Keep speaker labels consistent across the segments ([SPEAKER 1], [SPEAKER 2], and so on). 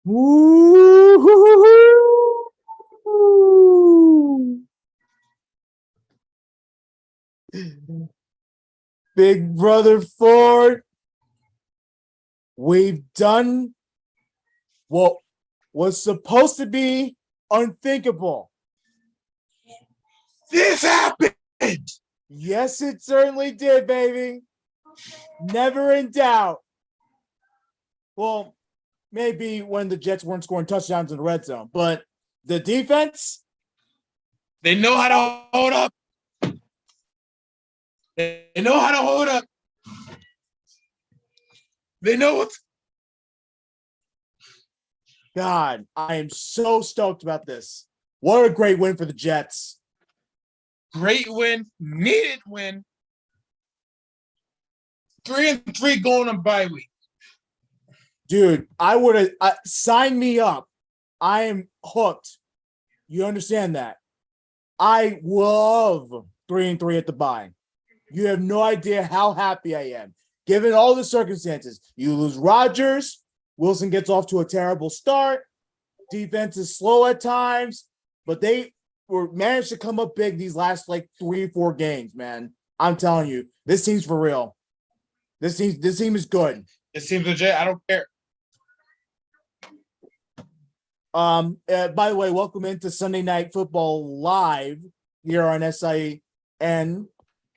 [SPEAKER 1] Woo! Big brother Ford, we've done what was supposed to be unthinkable.
[SPEAKER 2] This happened.
[SPEAKER 1] Yes, it certainly did, baby. Never in doubt. Well, maybe when the Jets weren't scoring touchdowns in the red zone, but the defense,
[SPEAKER 2] they know how to hold up. They know how to hold up. They know what's.
[SPEAKER 1] God, I am so stoked about this. What a great win for the Jets.
[SPEAKER 2] Great win, needed win. 3-3 going on bye week.
[SPEAKER 1] Dude, I would have signed me up. I am hooked. You understand that? I love 3-3 at the bye. You have no idea how happy I am. Given all the circumstances, you lose Rodgers, Wilson gets off to a terrible start. Defense is slow at times, but they were managed to come up big these last like 3-4 games, man. I'm telling you, this team's for real. This team is good.
[SPEAKER 2] It seems legit. I don't care.
[SPEAKER 1] By the way, welcome into Sunday Night Football Live here on SIN.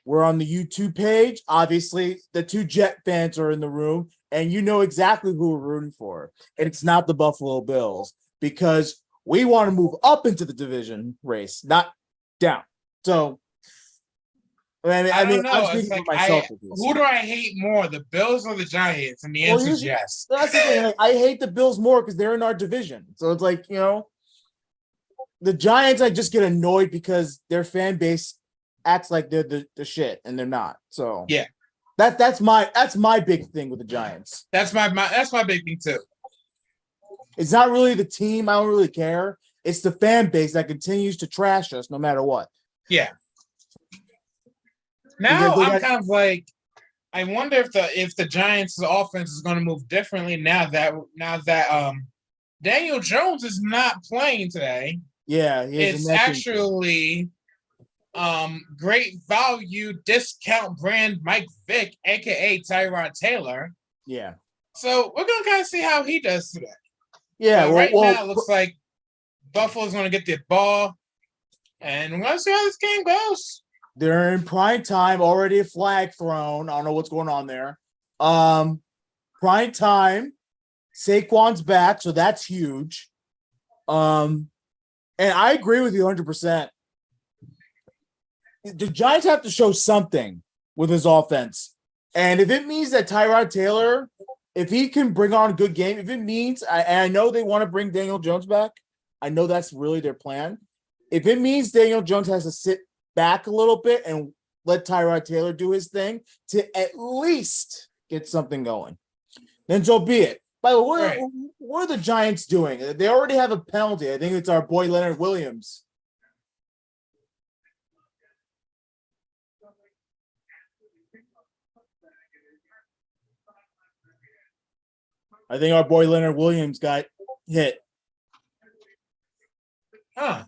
[SPEAKER 1] We're on the YouTube page. Obviously, the two Jet fans are in the room, and you know exactly who we're rooting for. And it's not the Buffalo Bills, because we want to move up into the division race, not down. So,
[SPEAKER 2] I mean, I'm
[SPEAKER 1] speaking for myself.
[SPEAKER 2] Who do I hate more, the Bills or the Giants? And the answer is yes.
[SPEAKER 1] That's the thing. Like, I hate the Bills more because they're in our division. So it's like, the Giants, I just get annoyed because their fan base acts like they're the shit, and they're not. So
[SPEAKER 2] yeah,
[SPEAKER 1] that's my big thing with the Giants.
[SPEAKER 2] That's my big thing too.
[SPEAKER 1] It's not really the team. I don't really care. It's the fan base that continues to trash us no matter what.
[SPEAKER 2] Yeah. Now I'm kind of like, I wonder if the Giants' offense is going to move differently now that Daniel Jones is not playing today.
[SPEAKER 1] Yeah,
[SPEAKER 2] it's actually great value discount brand Mike Vick, aka Tyrod Taylor.
[SPEAKER 1] Yeah.
[SPEAKER 2] So we're gonna kind of see how he does today.
[SPEAKER 1] Yeah.
[SPEAKER 2] Now it looks like Buffalo's gonna get the ball, and we're gonna see how this game goes.
[SPEAKER 1] They're in prime time, already a flag thrown. I don't know what's going on there. Prime time, Saquon's back, so that's huge. And I agree with you 100%. The Giants have to show something with his offense. And if it means that Tyrod Taylor, if he can bring on a good game, if it means, I know they want to bring Daniel Jones back. I know that's really their plan. If it means Daniel Jones has to sit back a little bit and let Tyrod Taylor do his thing to at least get something going, then so be it. By the way, what are the Giants doing? They already have a penalty. I think it's our boy Leonard Williams. I think our boy Leonard Williams got hit.
[SPEAKER 2] Huh.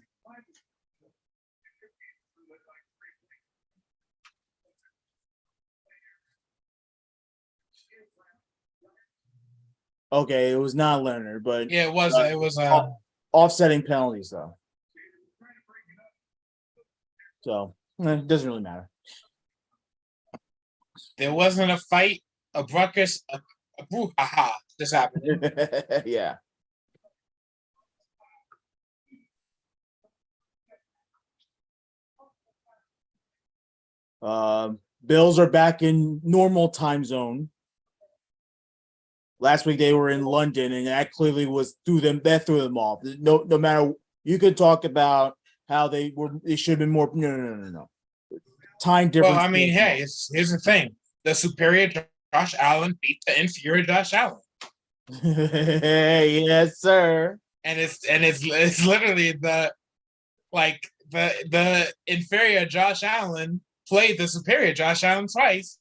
[SPEAKER 1] Okay, it was not Leonard, but
[SPEAKER 2] yeah, it was. It was
[SPEAKER 1] offsetting penalties though. So it doesn't really matter.
[SPEAKER 2] There wasn't a fight, a ruckus, a brouhaha. This happened.
[SPEAKER 1] Yeah. Bills are back in normal time zone. Last week they were in London, and that clearly was threw them off. No matter, you could talk about how they should have been more. No. Time difference.
[SPEAKER 2] Well, I mean, hey, here's the thing: the superior Josh Allen beat the inferior Josh Allen.
[SPEAKER 1] Yes, sir.
[SPEAKER 2] And it's literally the inferior Josh Allen played the superior Josh Allen twice,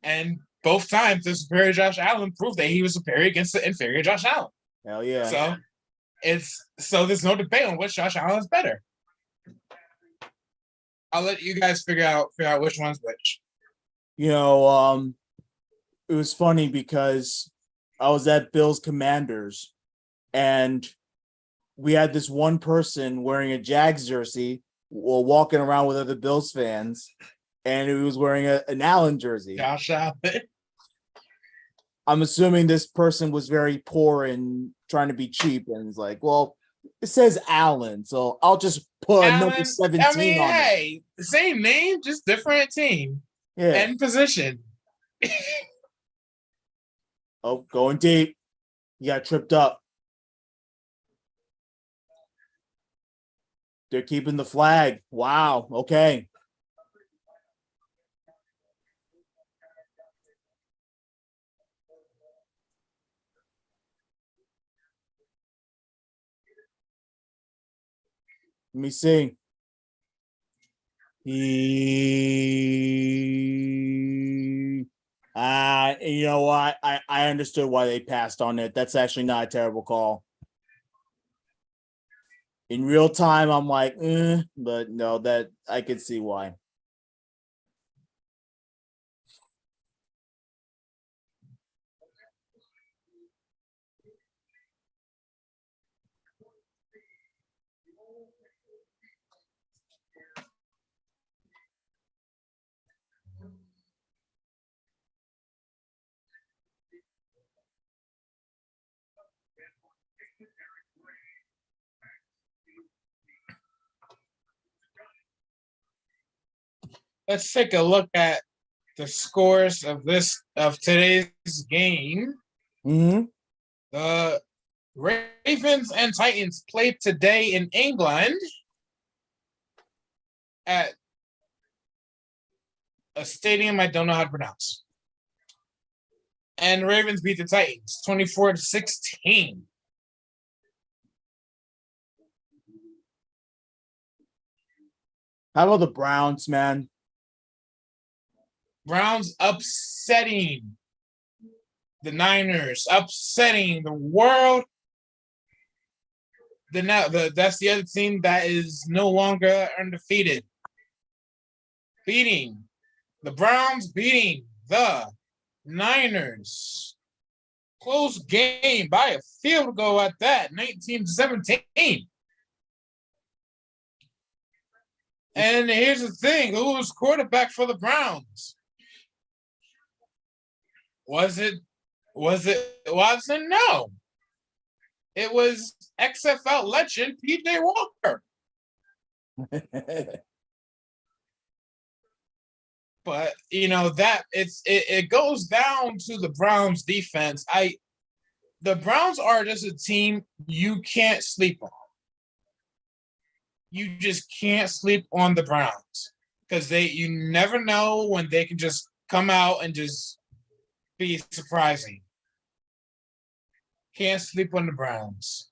[SPEAKER 2] and both times the superior Josh Allen proved that he was superior against the inferior Josh Allen.
[SPEAKER 1] Hell yeah.
[SPEAKER 2] So there's no debate on which Josh Allen is better. I'll let you guys figure out which one's which.
[SPEAKER 1] You know, it was funny because I was at Bills Commanders and we had this one person wearing a Jags jersey while walking around with other Bills fans, and he was wearing an Allen jersey.
[SPEAKER 2] Josh Allen.
[SPEAKER 1] I'm assuming this person was very poor and trying to be cheap, and it's like, well, it says Allen, so I'll just put
[SPEAKER 2] Allen,
[SPEAKER 1] number 17 on it.
[SPEAKER 2] Hey, same name, just different team.
[SPEAKER 1] Yeah.
[SPEAKER 2] And position.
[SPEAKER 1] Oh, going deep. You got tripped up. They're keeping the flag. Wow. Okay. Let me see. You know what? I understood why they passed on it. That's actually not a terrible call. In real time, I'm like, but no, that I could see why.
[SPEAKER 2] Let's take a look at the scores of today's game.
[SPEAKER 1] Mm-hmm.
[SPEAKER 2] The Ravens and Titans played today in England at a stadium I don't know how to pronounce. And Ravens beat the Titans 24-16.
[SPEAKER 1] How about the Browns, man?
[SPEAKER 2] Browns upsetting the Niners, upsetting the world. That's the other team that is no longer undefeated. Beating the Browns, beating the Niners. Close game by a field goal at that, 19-17. And here's the thing, who was quarterback for the Browns? Was it Watson? No. It was XFL legend PJ Walker. But that it goes down to the Browns defense. The Browns are just a team you can't sleep on. You just can't sleep on the Browns because you never know when they can just come out and just be surprising. Can't sleep on the Browns.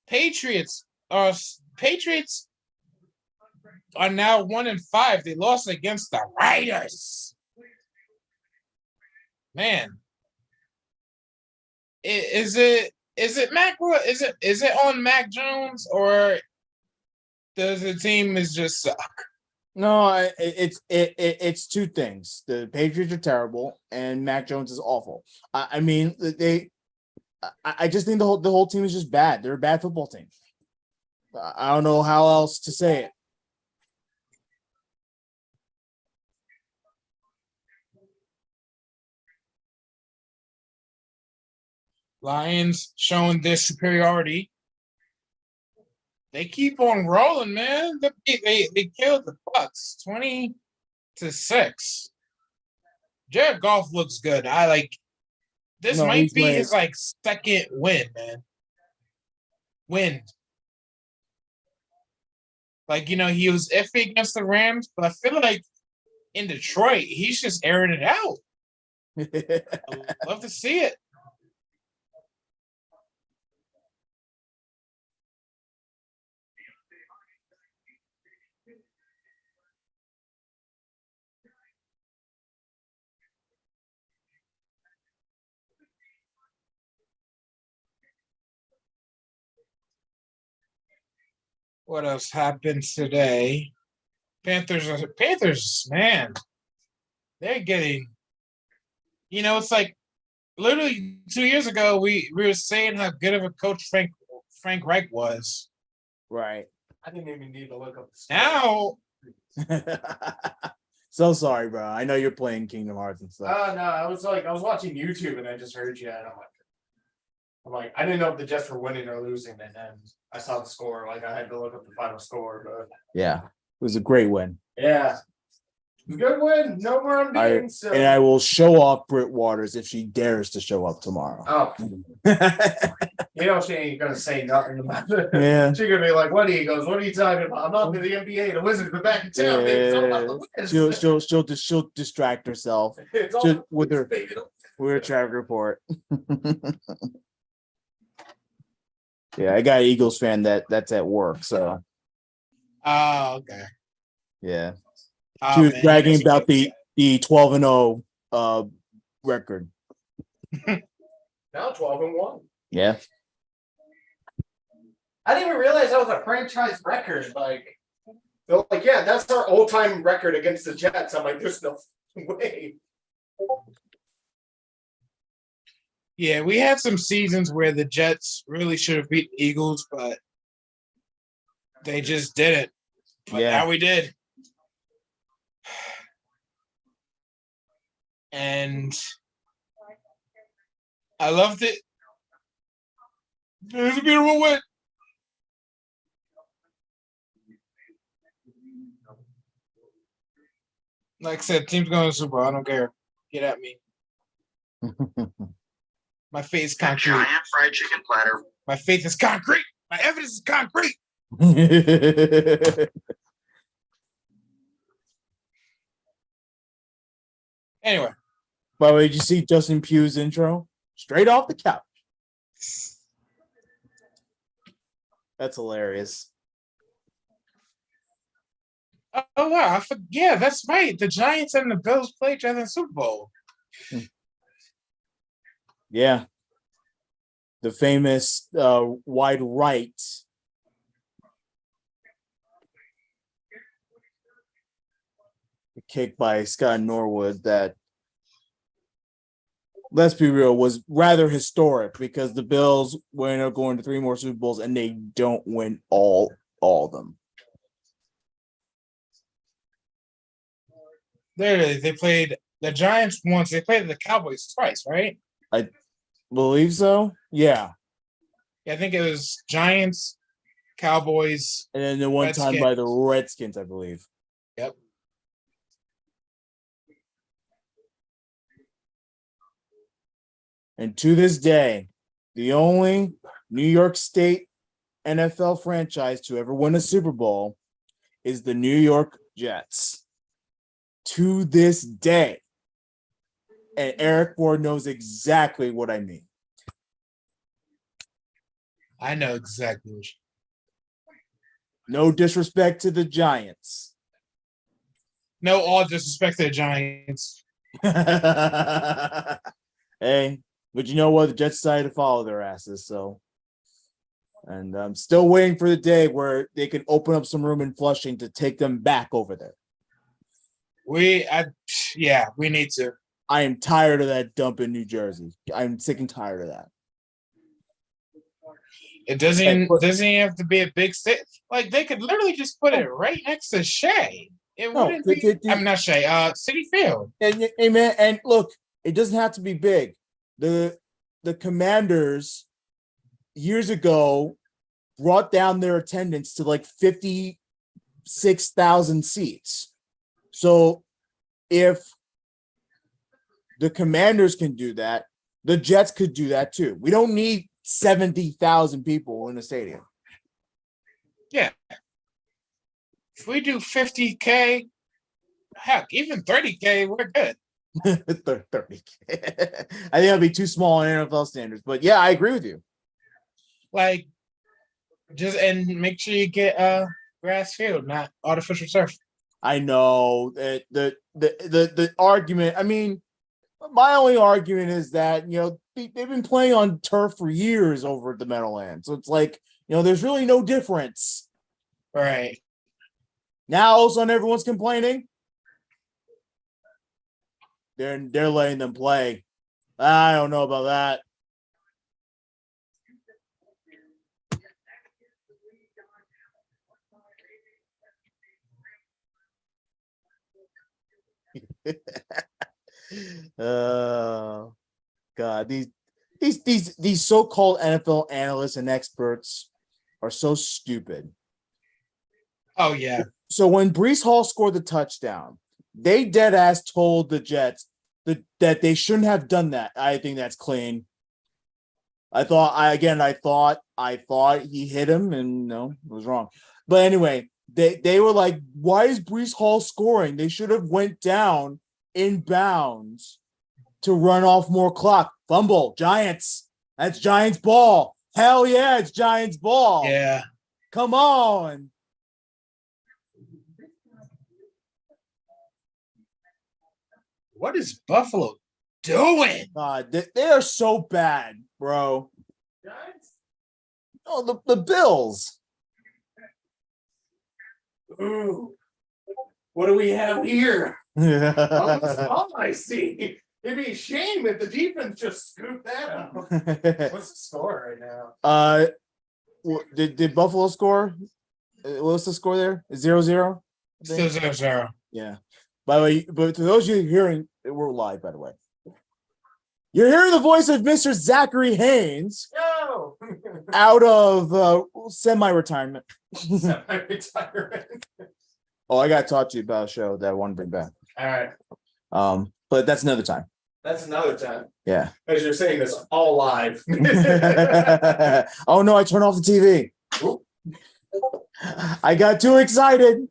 [SPEAKER 2] Patriots are now 1-5. They lost against the Raiders. Man, is it Mac? Is it on Mac Jones, or does the team just suck?
[SPEAKER 1] No, it's two things. The Patriots are terrible, and Mac Jones is awful. I mean, I just think the whole team is just bad. They're a bad football team. I don't know how else to say it.
[SPEAKER 2] Lions showing their superiority. They keep on rolling, man. They killed the Bucks 20-6. Jared Goff looks good. This might be his second win, man. He was iffy against the Rams, but I feel like in Detroit, he's just airing it out. I love to see it. What else happened today? Panthers, man, they're getting. It's like literally 2 years ago we were saying how good of a coach Frank Reich was.
[SPEAKER 1] Right.
[SPEAKER 3] I didn't even need to look up the
[SPEAKER 2] Now,
[SPEAKER 1] So sorry, bro. I know you're playing Kingdom Hearts and stuff.
[SPEAKER 3] No, I was watching YouTube and I just heard you, and I'm like, I didn't know if the Jets were winning or losing, and then I saw the score. Like I had to look up the final score, but
[SPEAKER 1] Yeah, it was a great win.
[SPEAKER 3] yeah, good win. No more unbeaten.
[SPEAKER 1] And I will show off Britt Waters if she dares to show up tomorrow.
[SPEAKER 3] Oh, she ain't gonna say nothing about it.
[SPEAKER 1] Yeah.
[SPEAKER 3] She's gonna be like, "What?" He goes, "What are you talking about? I'm not in the NBA. The Wizards are back in town. Baby. It's all about the Wiz."
[SPEAKER 1] She'll distract herself
[SPEAKER 3] It's all
[SPEAKER 1] just
[SPEAKER 3] about
[SPEAKER 1] with
[SPEAKER 3] the
[SPEAKER 1] her
[SPEAKER 3] Wiz, baby.
[SPEAKER 1] with her traffic report. Yeah, I got an Eagles fan that's at work, so
[SPEAKER 2] oh, okay.
[SPEAKER 1] yeah.
[SPEAKER 2] Oh,
[SPEAKER 1] She was
[SPEAKER 2] man,
[SPEAKER 1] bragging about the 12-0 record.
[SPEAKER 3] Now 12-1.
[SPEAKER 1] Yeah.
[SPEAKER 3] I didn't even realize that was a franchise record. Like, they're like, yeah, that's our all-time record against the Jets. I'm like, there's no way.
[SPEAKER 2] Yeah, we had some seasons where the Jets really should have beat the Eagles, but they just didn't. But now we did. And I loved it. It was a beautiful win. Like I said, team's going to the Super Bowl. I don't care. Get at me. My faith is concrete.
[SPEAKER 4] Giant fried chicken platter.
[SPEAKER 2] My faith is concrete. My evidence is concrete. Anyway.
[SPEAKER 1] By the way, did you see Justin Pugh's intro? Straight off the couch. That's hilarious.
[SPEAKER 2] Oh wow! Yeah, that's right. The Giants and the Bills play each other in the Super Bowl.
[SPEAKER 1] Yeah. The famous wide right. The kick by Scott Norwood that, let's be real, was rather historic because the Bills end up going to 3 more Super Bowls and they don't win all of them.
[SPEAKER 2] They played the Giants once. They played the Cowboys twice, right?
[SPEAKER 1] I believe so. Yeah.
[SPEAKER 2] I think it was Giants, Cowboys,
[SPEAKER 1] and then the one
[SPEAKER 2] Redskins.
[SPEAKER 1] time by the Redskins, I believe.
[SPEAKER 2] Yep.
[SPEAKER 1] And to this day, the only New York State NFL franchise to ever win a Super Bowl is the New York Jets. To this day. And Eric Ward knows exactly what I mean.
[SPEAKER 2] I know exactly what you
[SPEAKER 1] No disrespect to the Giants.
[SPEAKER 2] No, all disrespect to the Giants.
[SPEAKER 1] Hey, but you know what? The Jets decided to follow their asses, so. And I'm still waiting for the day where they can open up some room in Flushing to take them back over there.
[SPEAKER 2] We need to.
[SPEAKER 1] I am tired of that dump in New Jersey. I'm sick and tired of that.
[SPEAKER 2] It doesn't have to be a big state. Like they could literally just put it right next to Shea. It wouldn't be. I'm not Shea. Citi Field.
[SPEAKER 1] And man, and look, it doesn't have to be big. The Commanders years ago brought down their attendance to like 56,000 seats. So if the Commanders can do that, the Jets could do that too. We don't need 70,000 people in the stadium.
[SPEAKER 2] Yeah. If we do 50K, heck, even 30K, we're good.
[SPEAKER 1] 30K. I think that'd be too small on NFL standards. But yeah, I agree with you.
[SPEAKER 2] Like, and make sure you get grass field, not artificial turf.
[SPEAKER 1] I know that the argument. I mean, my only argument is that they've been playing on turf for years over at the Meadowlands, so it's like there's really no difference.
[SPEAKER 2] Right.
[SPEAKER 1] Now all of a sudden everyone's complaining. They're letting them play. I don't know about that. God, these so-called NFL analysts and experts are so stupid.
[SPEAKER 2] Oh yeah.
[SPEAKER 1] So when Brees Hall scored the touchdown, they dead ass told the Jets that they shouldn't have done that. I think that's clean. I thought he hit him, and no, it was wrong. But anyway, they were like, why is Brees Hall scoring? They should have went down in bounds to run off more clock. Fumble, Giants. That's Giants ball. Hell yeah, it's Giants ball.
[SPEAKER 2] Yeah.
[SPEAKER 1] Come on.
[SPEAKER 2] What is Buffalo doing?
[SPEAKER 1] God, they are so bad, bro.
[SPEAKER 3] Giants?
[SPEAKER 1] Oh, the Bills.
[SPEAKER 3] Ooh. What do we have here? Oh, I see. It'd be a shame if the defense just scooped that up. What's the score right now?
[SPEAKER 1] Did Buffalo score? What's the score there? 0-0?
[SPEAKER 2] Still 0-0.
[SPEAKER 1] Yeah. By the way, but to those of you hearing, we're live, by the way. You're hearing the voice of Mr. Zachary Haynes
[SPEAKER 3] No.
[SPEAKER 1] out of semi-retirement.
[SPEAKER 3] Semi-retirement.
[SPEAKER 1] Oh, I got to talk to you about a show that I want to bring back.
[SPEAKER 3] All right.
[SPEAKER 1] But that's another time.
[SPEAKER 3] That's another time.
[SPEAKER 1] Yeah.
[SPEAKER 3] As you're saying this all live.
[SPEAKER 1] Oh no, I turned off the TV.
[SPEAKER 3] Oop.
[SPEAKER 1] I got too excited.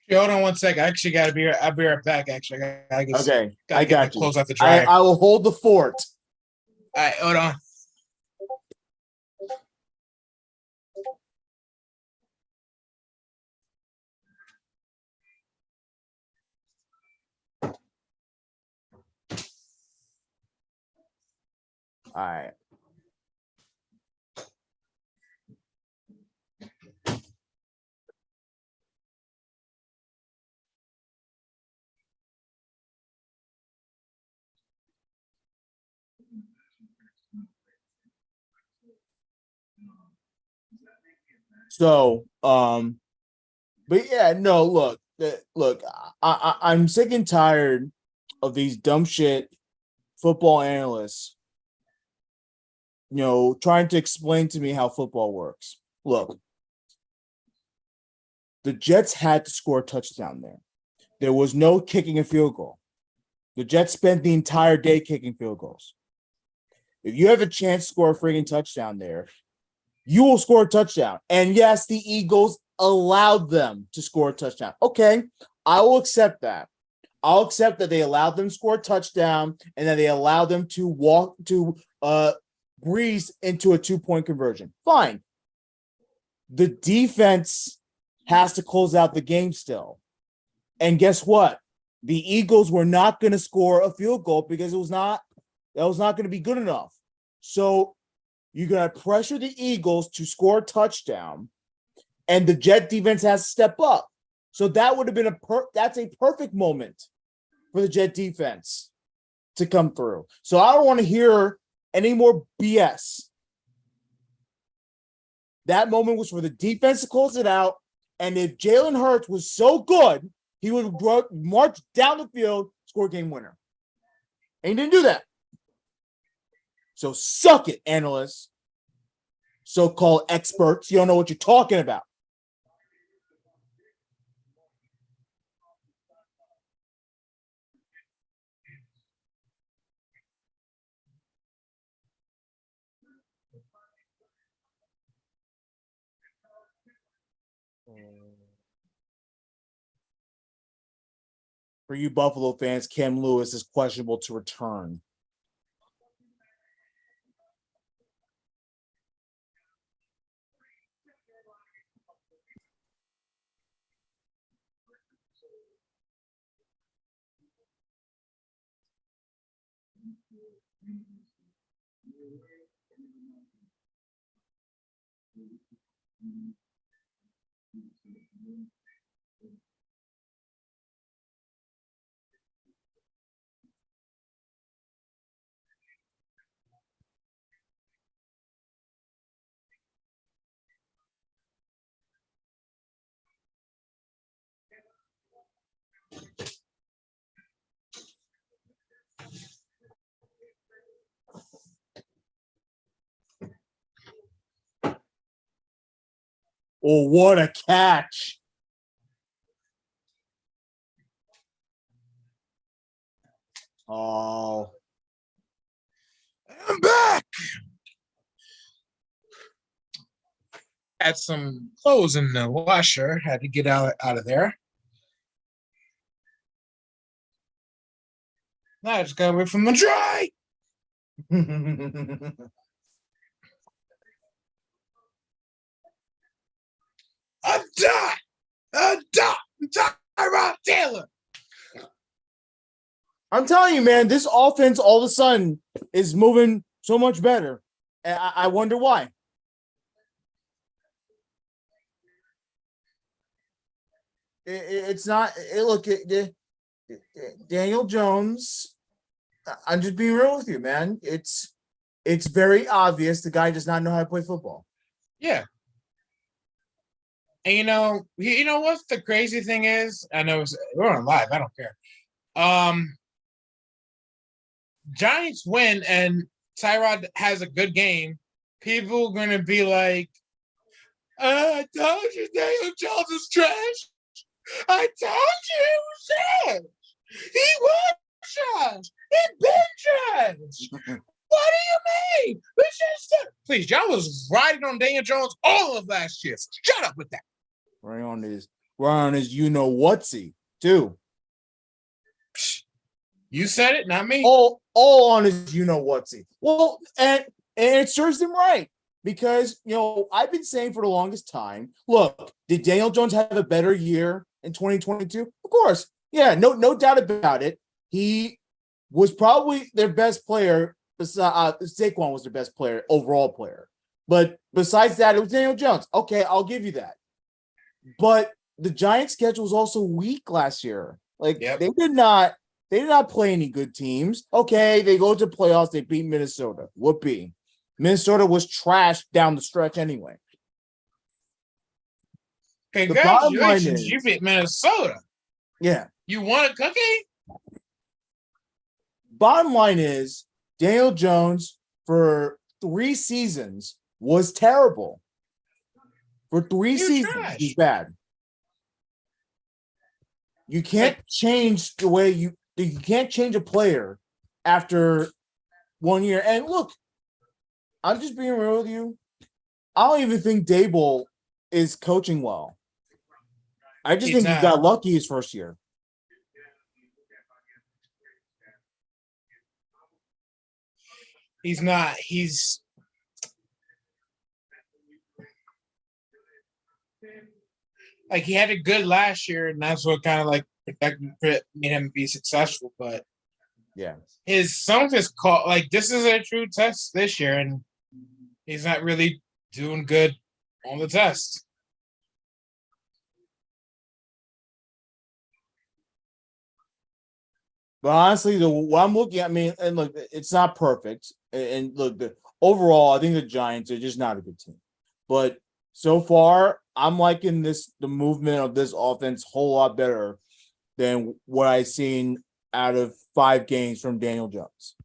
[SPEAKER 2] Hey, hold on one second. I actually got to be. I'll be right back. Actually, I
[SPEAKER 1] Okay, I got you.
[SPEAKER 2] Close out the dryer.
[SPEAKER 1] I will hold the fort.
[SPEAKER 2] All right, hold on.
[SPEAKER 1] All right. So, but yeah, no, look, I'm sick and tired of these dumb shit football analysts, trying to explain to me how football works. Look, the Jets had to score a touchdown there. There was no kicking a field goal. The Jets spent the entire day kicking field goals. If you have a chance to score a freaking touchdown there, you will score a touchdown. And yes, the Eagles allowed them to score a touchdown. Okay, I will accept that. I'll accept that they allowed them to score a touchdown and that they allowed them to breeze into a 2-point conversion. Fine. The defense has to close out the game still. And guess what? The Eagles were not going to score a field goal because that was not going to be good enough. So you got to pressure the Eagles to score a touchdown, and the Jet defense has to step up. So that would have been that's a perfect moment for the Jet defense to come through. So I don't want to hear any more BS. That moment was for the defense to close it out, and if Jalen Hurts was so good, he would march down the field, score a game winner. And he didn't do that. So suck it, analysts. So-called experts. You don't know what you're talking about. For you Buffalo fans, Cam Lewis is questionable to return. Oh, what a catch. Oh.
[SPEAKER 2] I'm back. Had some clothes in the washer. Had to get out of there. Now I just got away from the dry. A dot, Tyrod Taylor.
[SPEAKER 1] I'm telling you, man, this offense all of a sudden is moving so much better. And I wonder why. It's not. Look, Daniel Jones. I'm just being real with you, man. It's very obvious the guy does not know how to play football.
[SPEAKER 2] Yeah. And you know what the crazy thing is? I know we're on live. I don't care. Giants win and Tyrod has a good game. People are gonna be like, "I told you Daniel Jones is trash. I told you he was trash. He was trash. He been trash. What do you mean? Please, y'all was riding on Daniel Jones all of last year. Shut up with that.
[SPEAKER 1] Right on his you know whatsy too.
[SPEAKER 2] You said it, not me.
[SPEAKER 1] All on his you know whatsy. Well, and it serves him right because I've been saying for the longest time. Look, did Daniel Jones have a better year in 2022? Of course, yeah, no doubt about it. He was probably their best player. Saquon was their best player, overall player. But besides that, it was Daniel Jones. Okay, I'll give you that. But the Giants' schedule was also weak last year. Like they did not play any good teams. Okay, they go to playoffs. They beat Minnesota. Whoopee. Minnesota was trash down the stretch anyway.
[SPEAKER 2] Congratulations, you beat Minnesota.
[SPEAKER 1] Yeah.
[SPEAKER 2] You want a cookie?
[SPEAKER 1] Bottom line is, Daniel Jones for 3 seasons was terrible. For 3 seasons, he's bad. You can't change the way you can't change a player after 1 year. And look, I'm just being real with you. I don't even think Dable is coaching well. I just think he got lucky his first year.
[SPEAKER 2] He's not. He's like he had a good last year, and that's what kind of like made him be successful. But
[SPEAKER 1] yeah,
[SPEAKER 2] some of his call like this is a true test this year, and he's not really doing good on the test.
[SPEAKER 1] But honestly, what I'm looking at, and look, it's not perfect. And look, overall, I think the Giants are just not a good team. But so far, I'm liking the movement of this offense a whole lot better than what I've seen out of 5 games from Daniel Jones.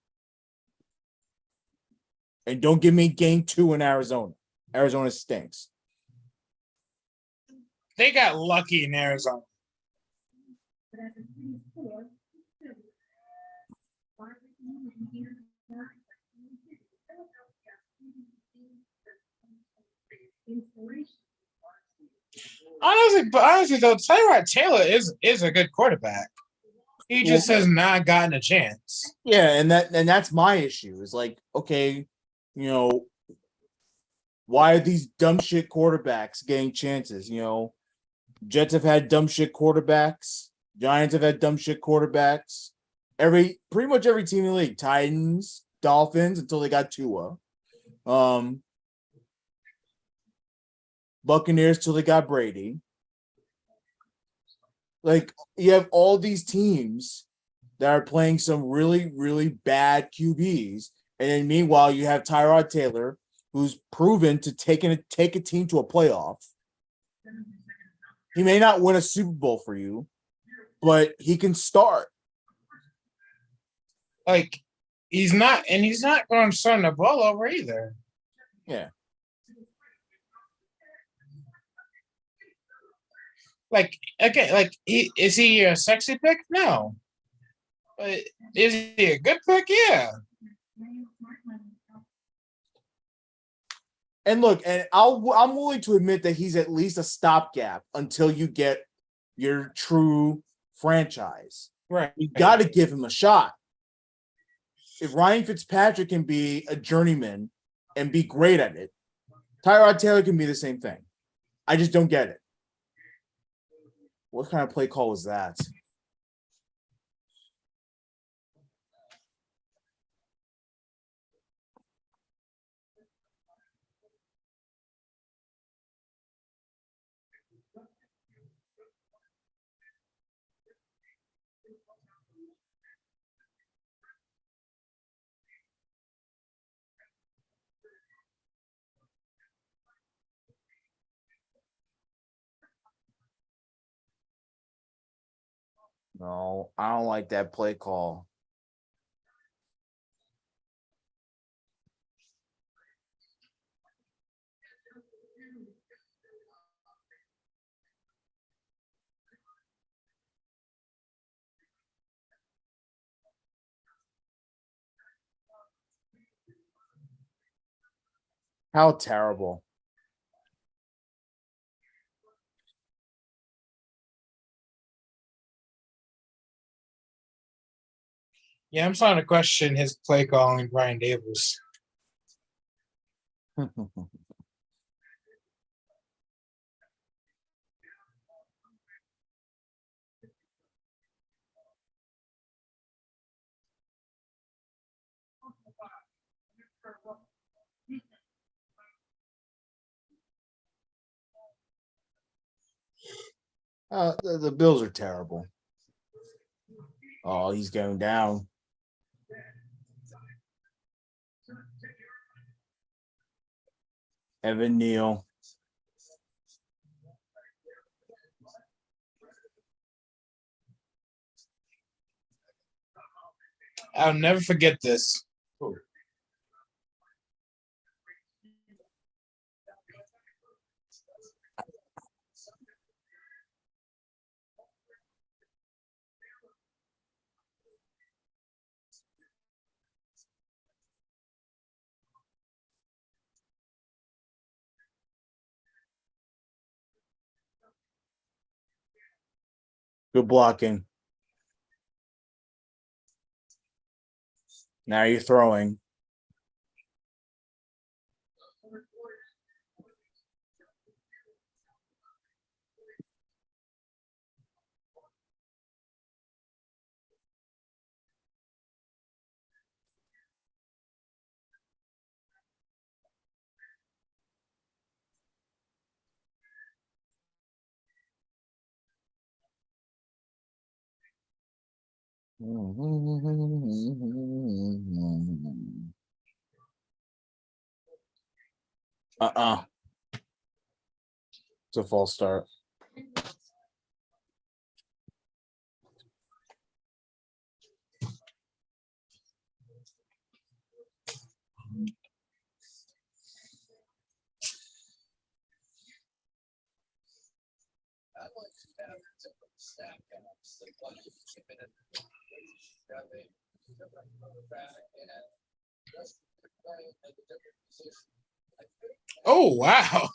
[SPEAKER 1] And don't give me game 2 in Arizona. Arizona stinks.
[SPEAKER 2] They got lucky in Arizona. Honestly, though, Tyrod Taylor is a good quarterback. He just has not gotten a chance.
[SPEAKER 1] Yeah, and that's my issue. Is like, okay, why are these dumb shit quarterbacks getting chances? Jets have had dumb shit quarterbacks. Giants have had dumb shit quarterbacks. Pretty much every team in the league. Titans, Dolphins until they got Tua. Buccaneers till they got Brady. Like, you have all these teams that are playing some really, really bad QBs. And then meanwhile, you have Tyrod Taylor, who's proven to take a team to a playoff. He may not win a Super Bowl for you, but he can start.
[SPEAKER 2] Like, he's not going to turn the ball over either.
[SPEAKER 1] Yeah.
[SPEAKER 2] Like again, like is he a sexy pick? No. But is he a good pick? Yeah.
[SPEAKER 1] And look, and I'm willing to admit that he's at least a stopgap until you get your true franchise.
[SPEAKER 2] Right.
[SPEAKER 1] You got to give him a shot. If Ryan Fitzpatrick can be a journeyman and be great at it, Tyrod Taylor can be the same thing. I just don't get it. What kind of play call was that? No, I don't like that play call. How terrible.
[SPEAKER 2] Yeah, I'm starting to question his play calling, Brian Davis.
[SPEAKER 1] The Bills are terrible. Oh, he's going down. Evan Neal.
[SPEAKER 2] I'll never forget this.
[SPEAKER 1] Good blocking. Now you're throwing. It's a false start.
[SPEAKER 2] Oh, wow.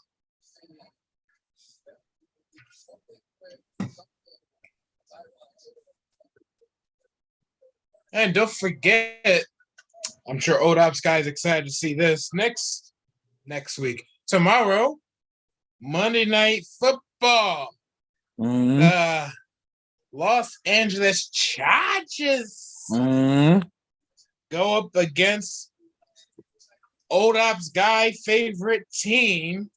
[SPEAKER 2] And don't forget, I'm sure Old Ops guys excited to see this next week. Tomorrow, Monday Night Football. The Los Angeles Chargers go up against Old Ops guy favorite team,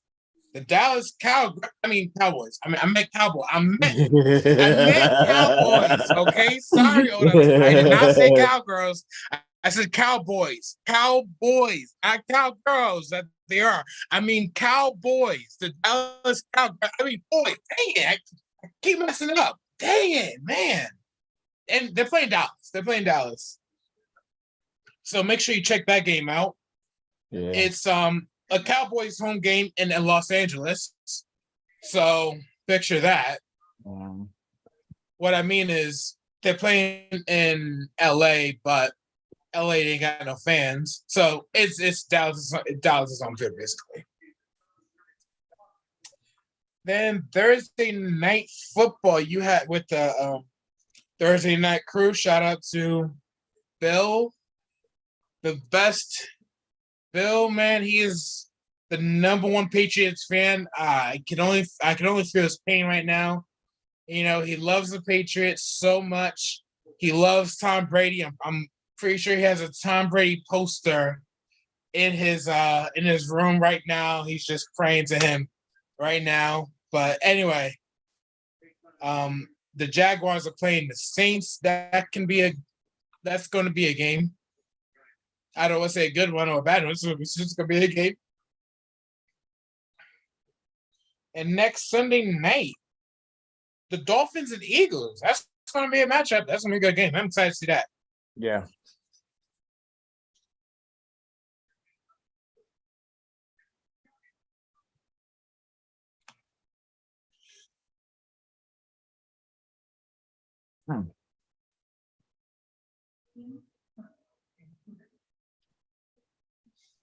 [SPEAKER 2] the Dallas Cowboys. I meant Cowboys. I meant Cowboys. Okay, sorry, Old Ops. I did not say Cowgirls. I said Cowboys. Cowboys, not Cowgirls. That they are. I mean Cowboys. The Dallas Cowboys. I mean, boy, dang it! I keep messing it up. Dang it, man. And they're playing Dallas. So make sure you check that game out.
[SPEAKER 1] Yeah.
[SPEAKER 2] It's a Cowboys home game in Los Angeles. So picture that. What I mean is they're playing in LA, but LA ain't got no fans, so it's Dallas' home field basically. Then Thursday night football, you had with the Thursday night crew. Shout out to Bill, the best. Bill, man, he is the number one Patriots fan. I can only feel his pain right now. You know, he loves the Patriots so much. He loves Tom Brady. I'm pretty sure he has a Tom Brady poster in his room right now. He's just praying to him right now. But anyway, the Jaguars are playing the Saints. That's going to be a game. I don't want to say a good one or a bad one. So it's just going to be a game. And next Sunday night, the Dolphins and Eagles. That's going to be a matchup. That's going to be a good game. I'm excited to see that.
[SPEAKER 1] Yeah.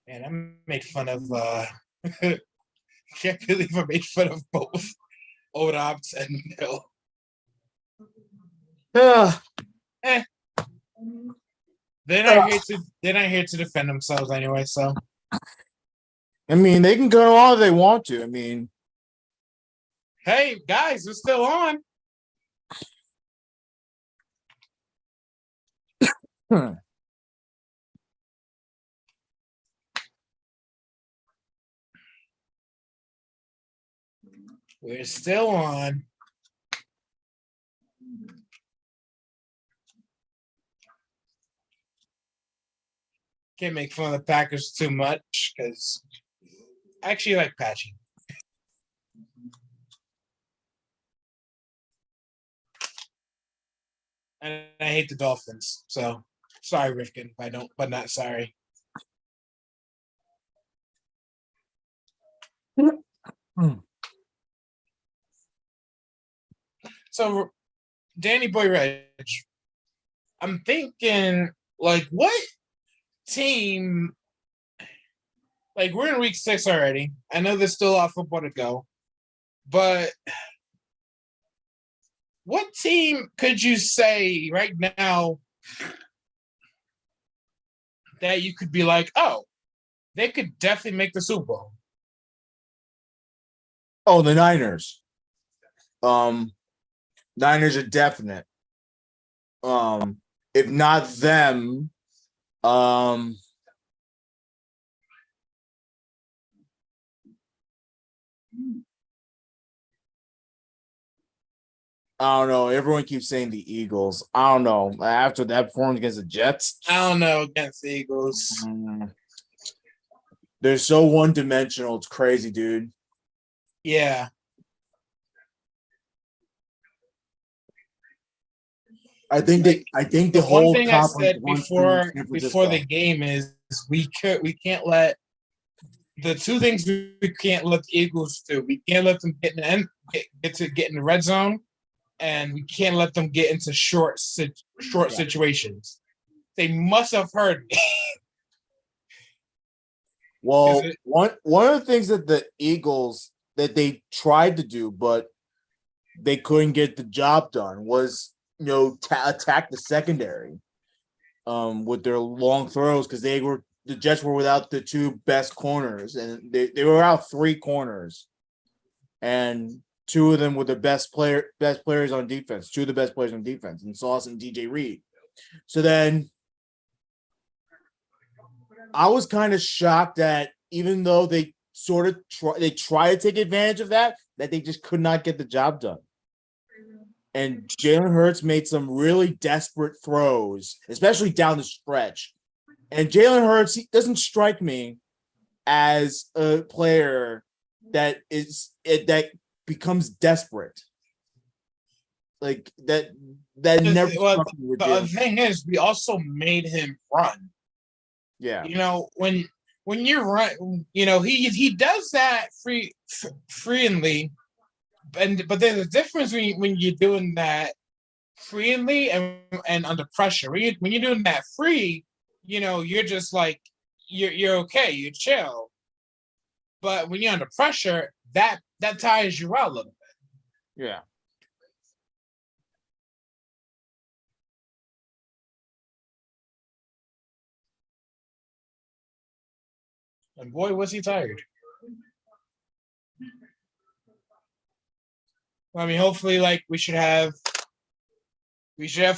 [SPEAKER 2] Man, I made fun of can't believe I made fun of both Old Ops and Bill. They're not here to defend themselves anyway, so
[SPEAKER 1] I mean, they can go all they want to. I mean,
[SPEAKER 2] hey guys, we're still on. We're still on. Can't make fun of the Packers too much because I actually like Patchy. And I hate the Dolphins. So sorry, Rifkin, if I don't, but not sorry. So, Danny Boy Reg, I'm thinking, like, what team? Like, we're in week 6 already. I know there's still a lot of football to go, but what team could you say right now that you could be like, oh, they could definitely make the Super Bowl?
[SPEAKER 1] Oh, the Niners. Niners are definite. If not them, I don't know. Everyone keeps saying the Eagles. I don't know. After that performance against the Jets,
[SPEAKER 2] I don't know against the Eagles.
[SPEAKER 1] They're so one-dimensional. It's crazy, dude.
[SPEAKER 2] Yeah.
[SPEAKER 1] I think the whole
[SPEAKER 2] one thing I
[SPEAKER 1] conference
[SPEAKER 2] said before the game is we can't let the two things we can't let the Eagles do. We can't let them get in the red zone, and we can't let them get into short situations. They must have heard me.
[SPEAKER 1] Well, one of the things that the Eagles that they tried to do, but they couldn't get the job done was, attack the secondary with their long throws, because the Jets were without the two best corners, and they were out 3 corners, and 2 of them were the best players on defense, 2 of the best players on defense, and Sauce and DJ Reed. So then I was kind of shocked that even though they sort of try to take advantage of that they just could not get the job done. And Jalen Hurts made some really desperate throws, especially down the stretch. And Jalen Hurts, he doesn't strike me as a player that becomes desperate. Like that never.
[SPEAKER 2] The thing is, we also made him run.
[SPEAKER 1] Yeah.
[SPEAKER 2] When you run, he does that freely, but there's a difference when you're doing that freely and under pressure. When you're doing that free, you're just like you're okay, you're chill. But when you're under pressure, that tires you out a little bit.
[SPEAKER 1] Yeah.
[SPEAKER 2] And boy, was he tired. I mean, hopefully, like we should have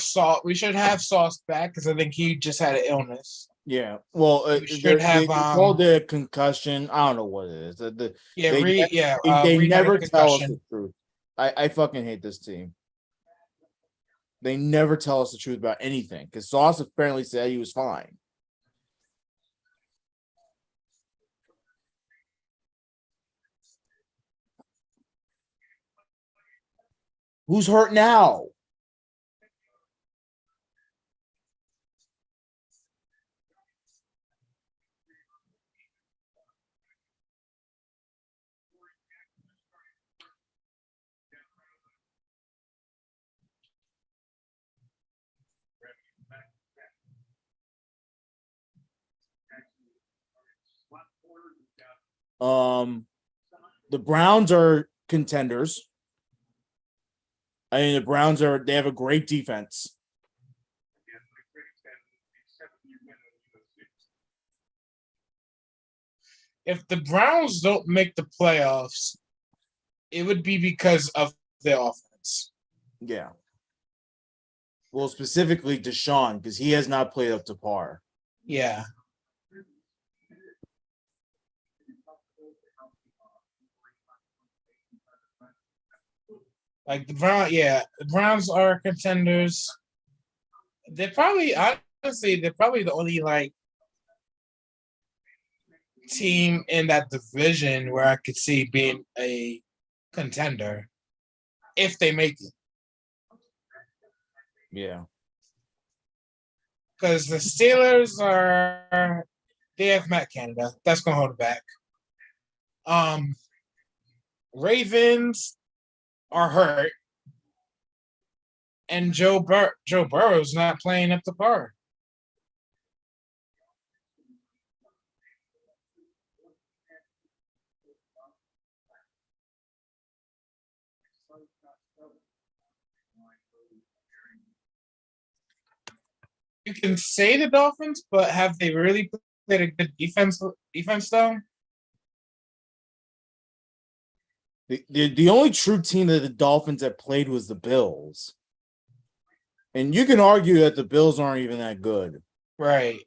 [SPEAKER 2] Sauce back because I think he just had an illness.
[SPEAKER 1] Yeah. Well, they called it a concussion. I don't know what it is. They never tell us the truth. I fucking hate this team. They never tell us the truth about anything because Sauce apparently said he was fine. Who's hurt now? The Browns are contenders. I mean, the Browns they have a great defense.
[SPEAKER 2] If the Browns don't make the playoffs, it would be because of their offense.
[SPEAKER 1] Yeah. Well, specifically Deshaun, because he has not played up to par.
[SPEAKER 2] Yeah. Like the Browns are contenders. They're probably the only like team in that division where I could see being a contender if they make it.
[SPEAKER 1] Yeah.
[SPEAKER 2] Because the Steelers they have Matt Canada. That's gonna hold it back. Ravens are hurt. And Joe Burrow's not playing up to par. You can say the Dolphins, but have they really played a good defense though?
[SPEAKER 1] The only true team that the Dolphins have played was the Bills. And you can argue that the Bills aren't even that good.
[SPEAKER 2] Right.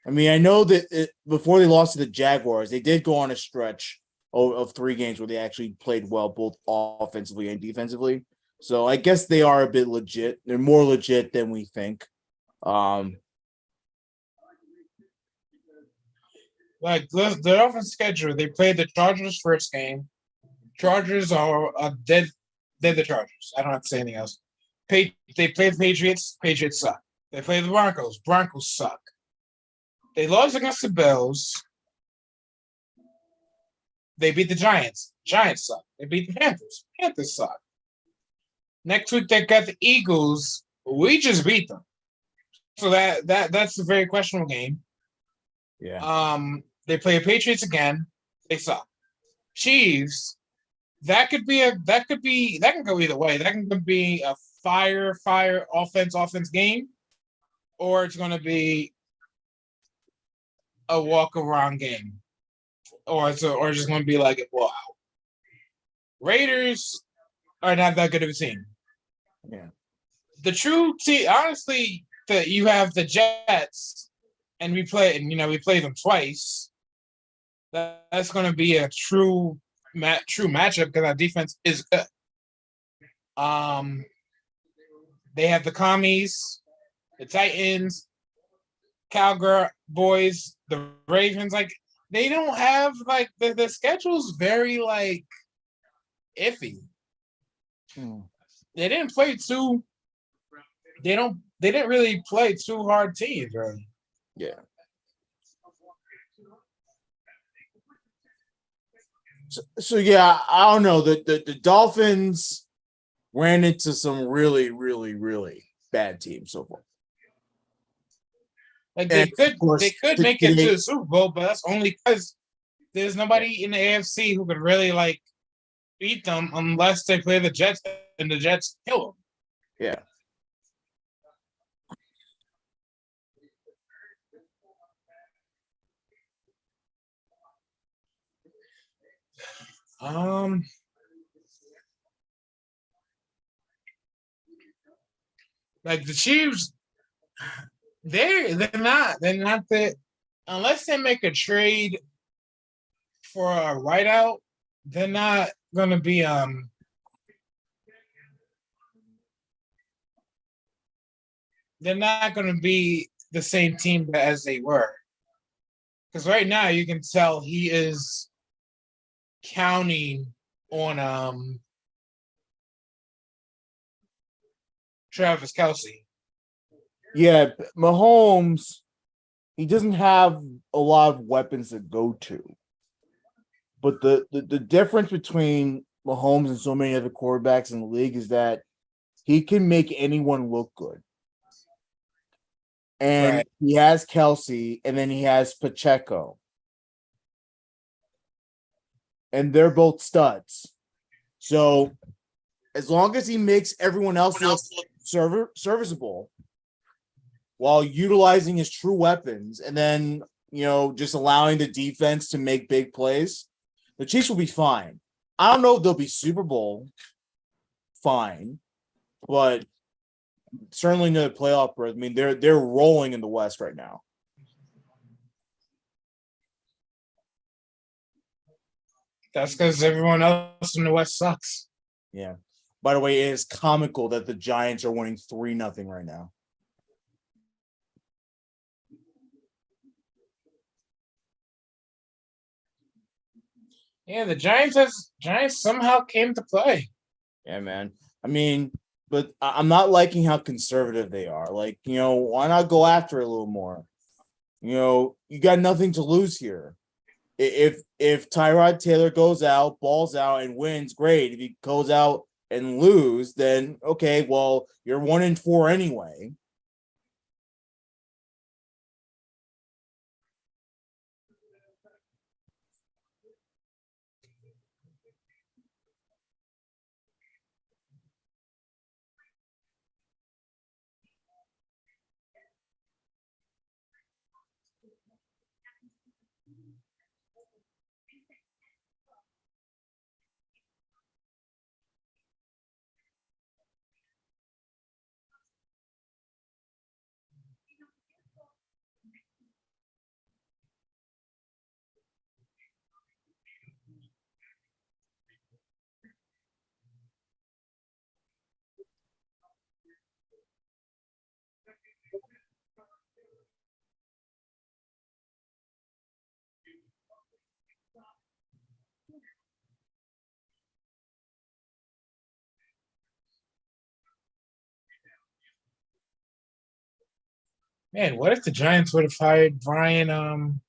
[SPEAKER 1] I mean, I know that before they lost to the Jaguars, they did go on a stretch of 3 games where they actually played well, both offensively and defensively. So I guess they are a bit legit. They're more legit than we think.
[SPEAKER 2] Like the offense schedule, they played the Chargers first game. Chargers are dead. They're the Chargers. I don't have to say anything else. They play the Patriots. Patriots suck. They play the Broncos. Broncos suck. They lost against the Bills. They beat the Giants. Giants suck. They beat the Panthers. Panthers suck. Next week they got the Eagles. We just beat them. So that's a very questionable game.
[SPEAKER 1] Yeah.
[SPEAKER 2] They play the Patriots again. They suck. Chiefs. That can go either way. That can be a fire offense game, or it's going to be a walk around game, or it's just going to be like, wow. Raiders are not that good of a team.
[SPEAKER 1] Yeah.
[SPEAKER 2] The true team, honestly, that you have the Jets, and we play them twice. That's going to be a true matchup because our defense is good. They have the Commies, the Titans, Cowboys, the Ravens. Like they don't have like the schedule's very like iffy. They didn't play too. They didn't really play two hard teams, really.
[SPEAKER 1] Yeah. So yeah, I don't know. The Dolphins ran into some really, really, really bad teams so far.
[SPEAKER 2] Like
[SPEAKER 1] And of
[SPEAKER 2] they
[SPEAKER 1] course,
[SPEAKER 2] could make it to
[SPEAKER 1] today,
[SPEAKER 2] the Super Bowl, but that's only because there's nobody in the AFC who could really like beat them unless they play the Jets and the Jets kill them.
[SPEAKER 1] yeah.
[SPEAKER 2] Like the Chiefs, they're not the unless they make a trade for a whiteout, they're not gonna be they're not gonna be the same team as they were. Because right now you can tell he is counting on Travis Kelsey.
[SPEAKER 1] Yeah, Mahomes, he doesn't have a lot of weapons to go to. But the difference between Mahomes and so many other quarterbacks in the league is that he can make anyone look good. And
[SPEAKER 2] Right.
[SPEAKER 1] he has Kelsey, and then he has Pacheco. And they're both studs. So as long as he makes everyone else look serviceable while utilizing his true weapons, and then just allowing the defense to make big plays, the Chiefs will be fine. I don't know if they'll be Super Bowl fine, but certainly no playoff berth. I mean, they're rolling in the West right now.
[SPEAKER 2] That's because everyone else in the West sucks.
[SPEAKER 1] Yeah. By the way, it is comical that the Giants are winning 3-0 right now.
[SPEAKER 2] Yeah, the Giants somehow came to play.
[SPEAKER 1] Yeah, man. I mean, but I'm not liking how conservative they are. Like, why not go after it a little more? You got nothing to lose here. If Tyrod Taylor goes out, balls out, and wins, great. If he goes out and lose, then okay, well, you're 1-4 anyway.
[SPEAKER 2] Man, what if the Giants would have hired Brian?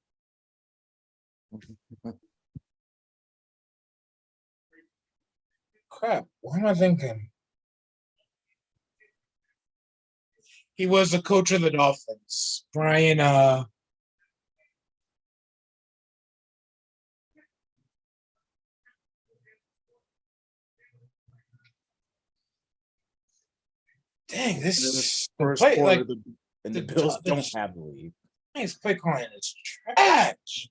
[SPEAKER 2] Crap. What am I thinking? He was the coach of the Dolphins. Brian. Dang,
[SPEAKER 1] This is
[SPEAKER 2] this
[SPEAKER 1] the first
[SPEAKER 2] play
[SPEAKER 1] quarter,
[SPEAKER 2] like
[SPEAKER 1] and the
[SPEAKER 2] the
[SPEAKER 1] Bills
[SPEAKER 2] the
[SPEAKER 1] don't have the lead.
[SPEAKER 2] Giants play calling is trash.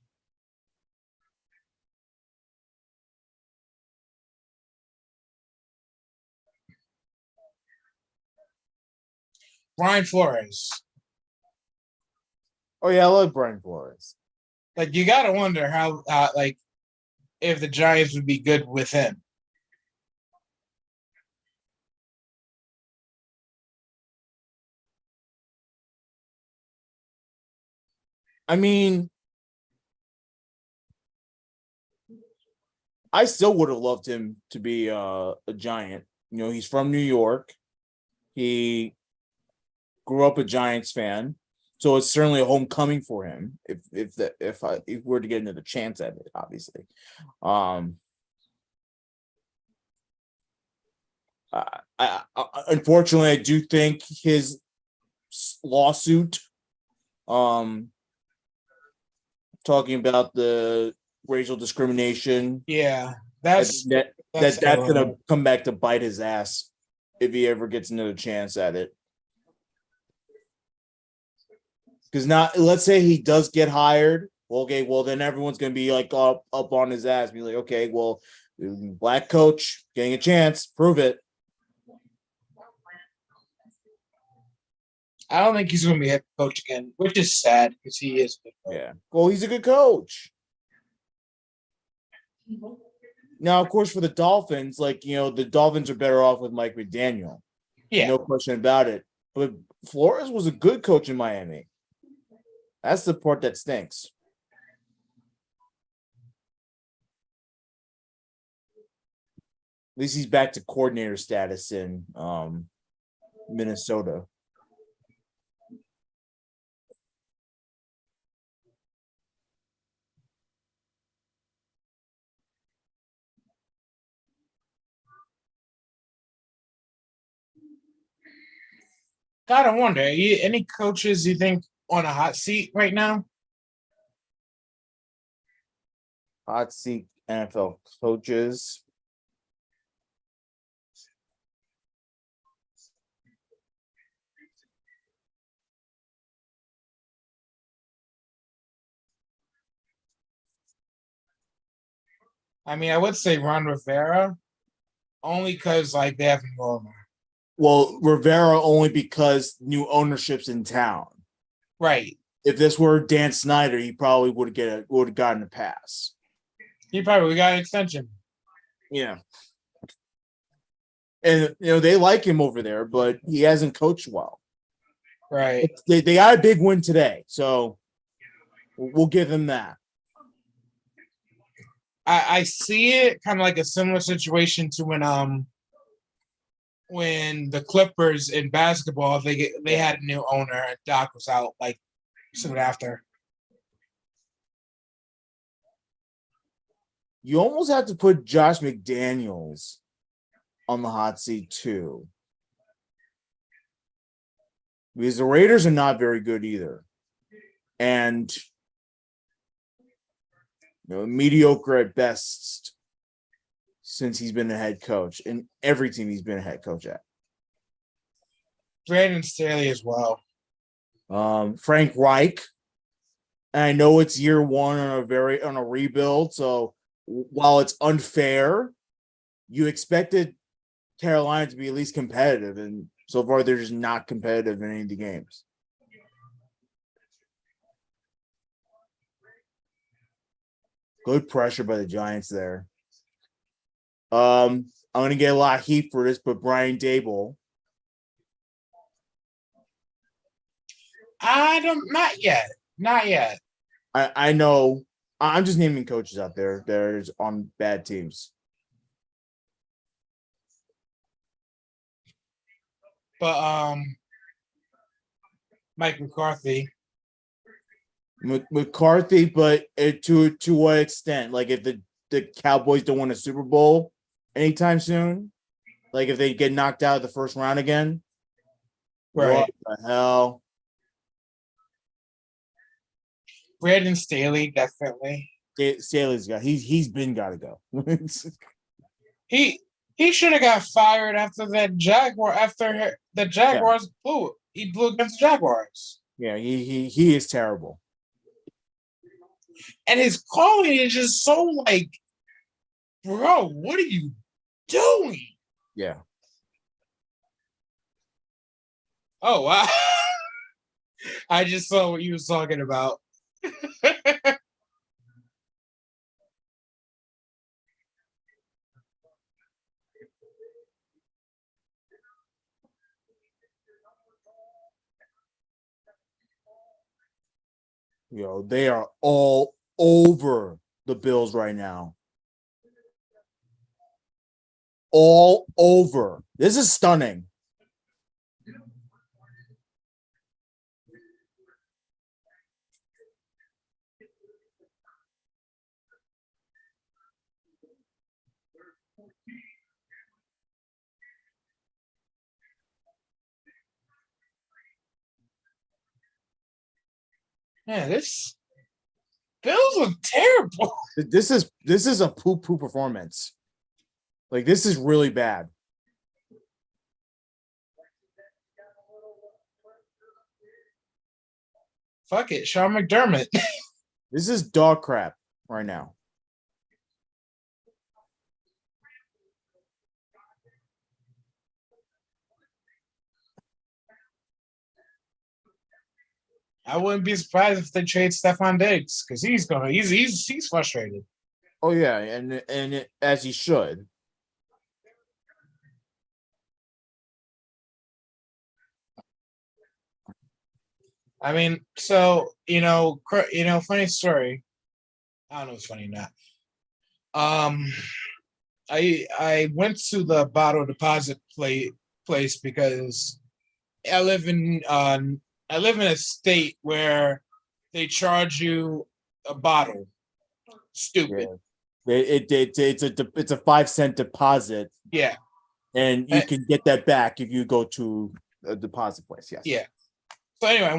[SPEAKER 2] Brian Flores.
[SPEAKER 1] Oh yeah, I love Brian Flores.
[SPEAKER 2] Like you got to wonder how like if the Giants would be good with him.
[SPEAKER 1] I mean, I still would have loved him to be a Giant. He's from New York. He grew up a Giants fan. So it's certainly a homecoming for him if we're to get another chance at it, obviously. I unfortunately I do think his lawsuit, talking about the racial discrimination,
[SPEAKER 2] Yeah,
[SPEAKER 1] that's
[SPEAKER 2] that's
[SPEAKER 1] gonna come back to bite his ass if he ever gets another chance at it. Because now, let's say he does get hired. Well, okay, well then everyone's gonna be like up on his ass, be like, okay, well, black coach getting a chance, prove it.
[SPEAKER 2] I don't think he's going to be head coach again, which is sad because he is.
[SPEAKER 1] Yeah. Well, he's a good coach. Now, of course, for the Dolphins, the Dolphins are better off with Mike McDaniel.
[SPEAKER 2] Yeah.
[SPEAKER 1] No question about it. But Flores was a good coach in Miami. That's the part that stinks. At least he's back to coordinator status in Minnesota.
[SPEAKER 2] Gotta wonder, any coaches you think on a hot seat right now?
[SPEAKER 1] Hot seat NFL coaches.
[SPEAKER 2] I mean, I would say Ron Rivera, only because they have new owner.
[SPEAKER 1] Well, Rivera only because new ownership's in town.
[SPEAKER 2] Right.
[SPEAKER 1] If this were Dan Snyder, he probably would have gotten a pass.
[SPEAKER 2] He probably got an extension.
[SPEAKER 1] Yeah. And they like him over there, but he hasn't coached well.
[SPEAKER 2] Right.
[SPEAKER 1] They got a big win today, so we'll give them that.
[SPEAKER 2] I see it kind of like a similar situation to when the Clippers in basketball they had a new owner and Doc was out soon after.
[SPEAKER 1] You almost have to put Josh McDaniels on the hot seat too, because the Raiders are not very good either, and mediocre at best since he's been a head coach in every team he's been a head coach at.
[SPEAKER 2] Brandon Staley as well.
[SPEAKER 1] Frank Reich. And I know it's year one on a rebuild, so while it's unfair, you expected Carolina to be at least competitive, and so far they're just not competitive in any of the games. Good pressure by the Giants there. I'm going to get a lot of heat for this, but Brian Daboll.
[SPEAKER 2] Not yet.
[SPEAKER 1] I know. I'm just naming coaches out there that are on bad teams.
[SPEAKER 2] But Mike McCarthy.
[SPEAKER 1] McCarthy, but to what extent? Like if the Cowboys don't win a Super Bowl anytime soon, like if they get knocked out of the first round again,
[SPEAKER 2] right?
[SPEAKER 1] What the hell?
[SPEAKER 2] Brandon Staley, definitely.
[SPEAKER 1] Staley's got he's been got to go.
[SPEAKER 2] He should have got fired after the Jaguars blew. He blew against the Jaguars.
[SPEAKER 1] Yeah, he is terrible.
[SPEAKER 2] And his calling is just so bro, what are you doing?
[SPEAKER 1] Yeah.
[SPEAKER 2] Oh wow. I just saw what you was talking about.
[SPEAKER 1] They are all over the Bills right now. All over. This is stunning.
[SPEAKER 2] Man, this Bills look terrible.
[SPEAKER 1] This is a poo performance. Like, this is really bad.
[SPEAKER 2] Fuck it, Sean McDermott.
[SPEAKER 1] This is dog crap right now.
[SPEAKER 2] I wouldn't be surprised if they trade Stephon Diggs because he's frustrated.
[SPEAKER 1] Oh yeah, as he should.
[SPEAKER 2] I mean, so funny story. I don't know if it's funny or not. I went to the bottle deposit place because I live in a state where they charge you a bottle. Stupid.
[SPEAKER 1] Yeah. It's a 5-cent deposit.
[SPEAKER 2] Yeah.
[SPEAKER 1] And you can get that back if you go to a deposit place. Yes.
[SPEAKER 2] Yeah. So anyway, I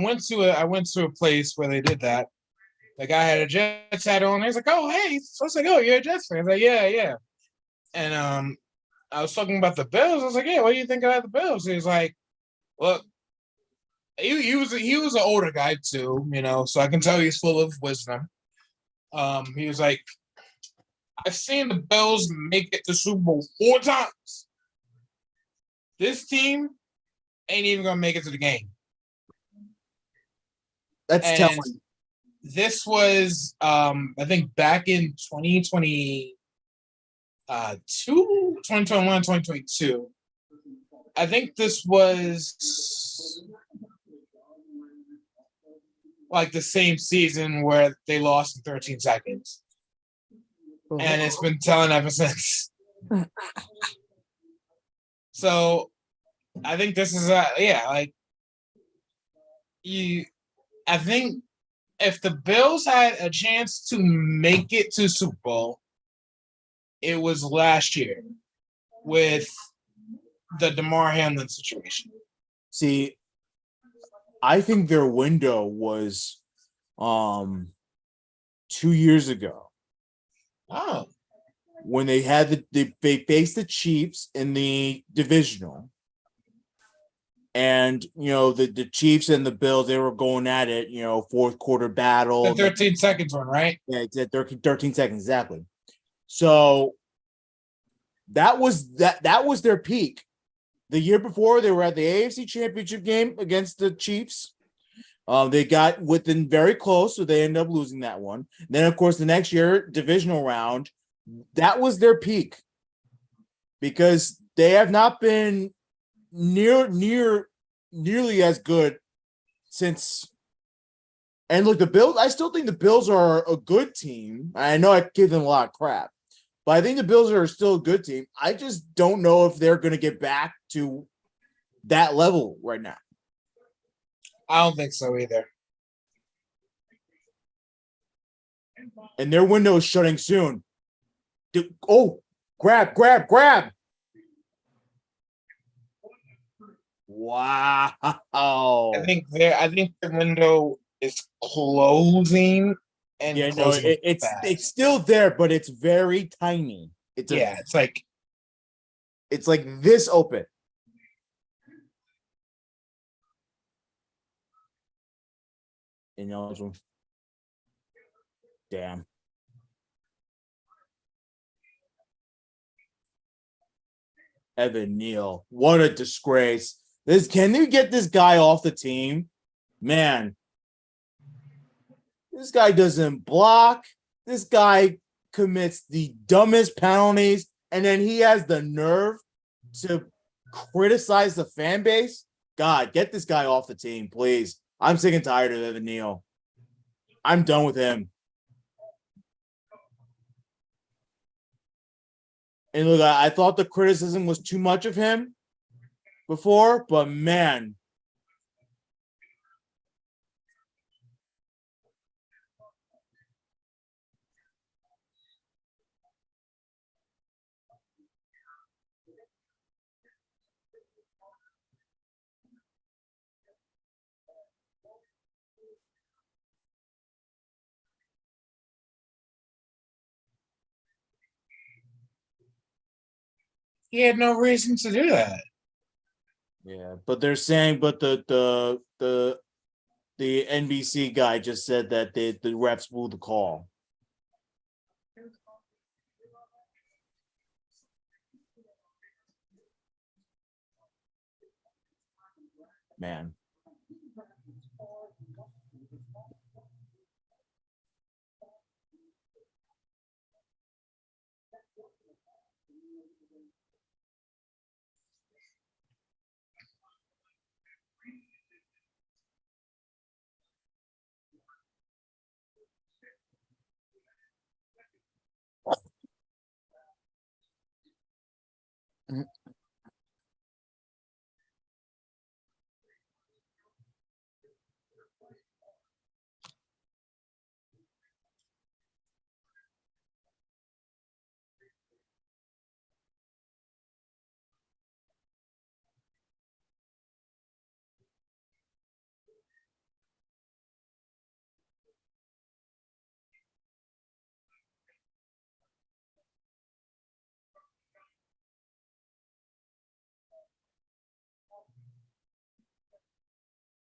[SPEAKER 2] went to a place where they did that. The guy had a Jets hat on. He was like, "Oh, hey." So I was like, "Oh, you're a Jets fan?" I was like, "Yeah, yeah." And I was talking about the Bills. I was like, "Yeah, what do you think about the Bills?" He was like, "Look, he was an older guy too, so I can tell he's full of wisdom." He was like, "I've seen the Bills make it to Super Bowl 4 times. This team ain't even gonna make it to the game."
[SPEAKER 1] That's telling.
[SPEAKER 2] This was, I think, back in 2020. 2021, 2022. I think this was like the same season where they lost in 13 seconds. And it's been telling ever since. So I think this is I think if the Bills had a chance to make it to Super Bowl, it was last year with the DeMar Hamlin situation.
[SPEAKER 1] See, I think their window was 2 years ago.
[SPEAKER 2] Oh.
[SPEAKER 1] When they had they faced the Chiefs in the divisional. And the Chiefs and the Bills, they were going at it, fourth quarter battle.
[SPEAKER 2] The 13 seconds one, right?
[SPEAKER 1] Yeah, it's at 13 seconds, exactly. So that was their peak. The year before, they were at the AFC Championship game against the Chiefs. They got within very close, so they ended up losing that one. Then, of course, the next year, divisional round, that was their peak because they have not been nearly as good since. And look, the Bills, I still think the Bills are a good team. I know I give them a lot of crap, but I think the Bills are still a good team. I just don't know if they're going to get back to that level right now.
[SPEAKER 2] I don't think so either.
[SPEAKER 1] And their window is shutting soon. Grab. Wow.
[SPEAKER 2] I think the window is closing and closing
[SPEAKER 1] it's still there, but it's very tiny. It's like this open. Ineligible. Damn. Evan Neal. What a disgrace. Can you get this guy off the team? Man. This guy doesn't block. This guy commits the dumbest penalties, and then he has the nerve to criticize the fan base. God, get this guy off the team, please. I'm sick and tired of Evan Neal. I'm done with him. And look, I thought the criticism was too much of him before, but man.
[SPEAKER 2] he had no reason to do that.
[SPEAKER 1] Yeah, but they're saying, but the NBC guy just said that the refs blew the call. Man.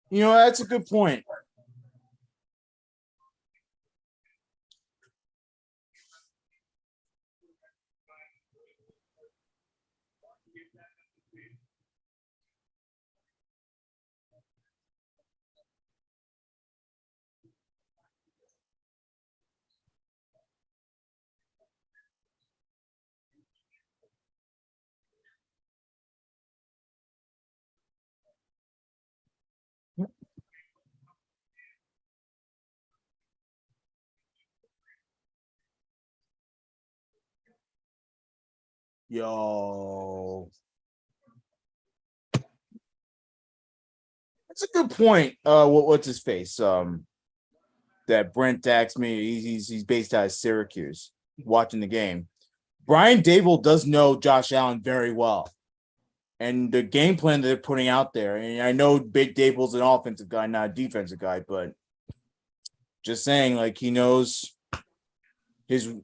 [SPEAKER 1] You know, that's a good point. Yo. That's a good point. What's his face? That Brent asked me. He's based out of Syracuse, watching the game. Brian Dable does know Josh Allen very well, and the game plan that they're putting out there. And I know Big Dable's an offensive guy, not a defensive guy, but just saying, like, he knows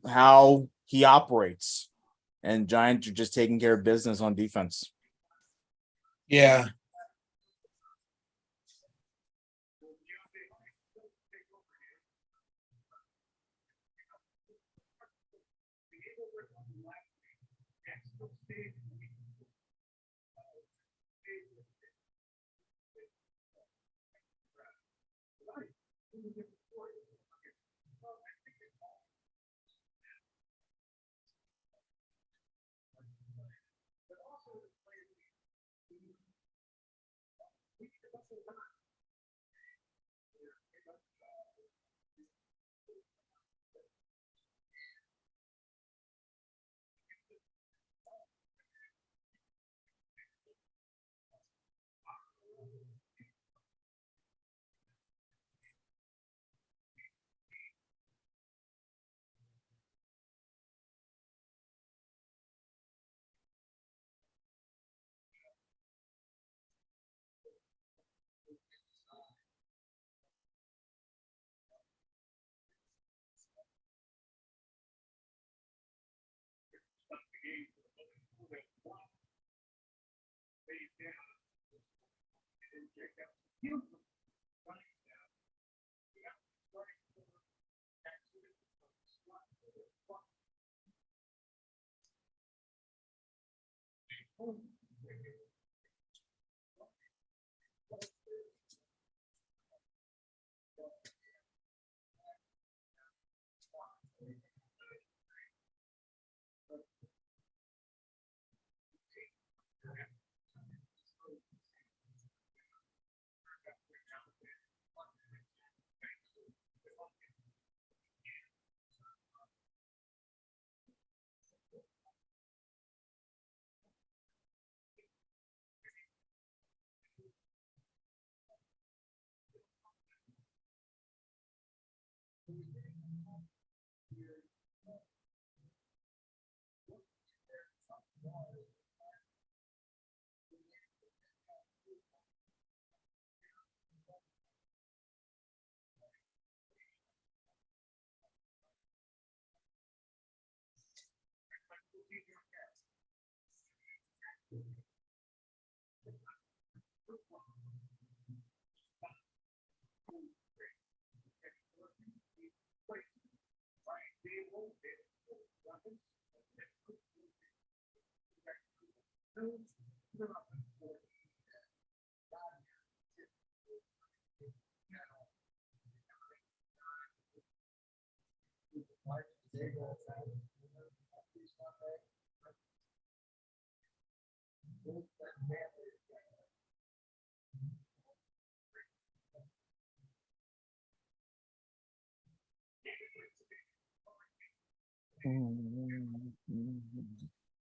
[SPEAKER 1] how he operates, and Giants are just taking care of business on defense.
[SPEAKER 2] Yeah.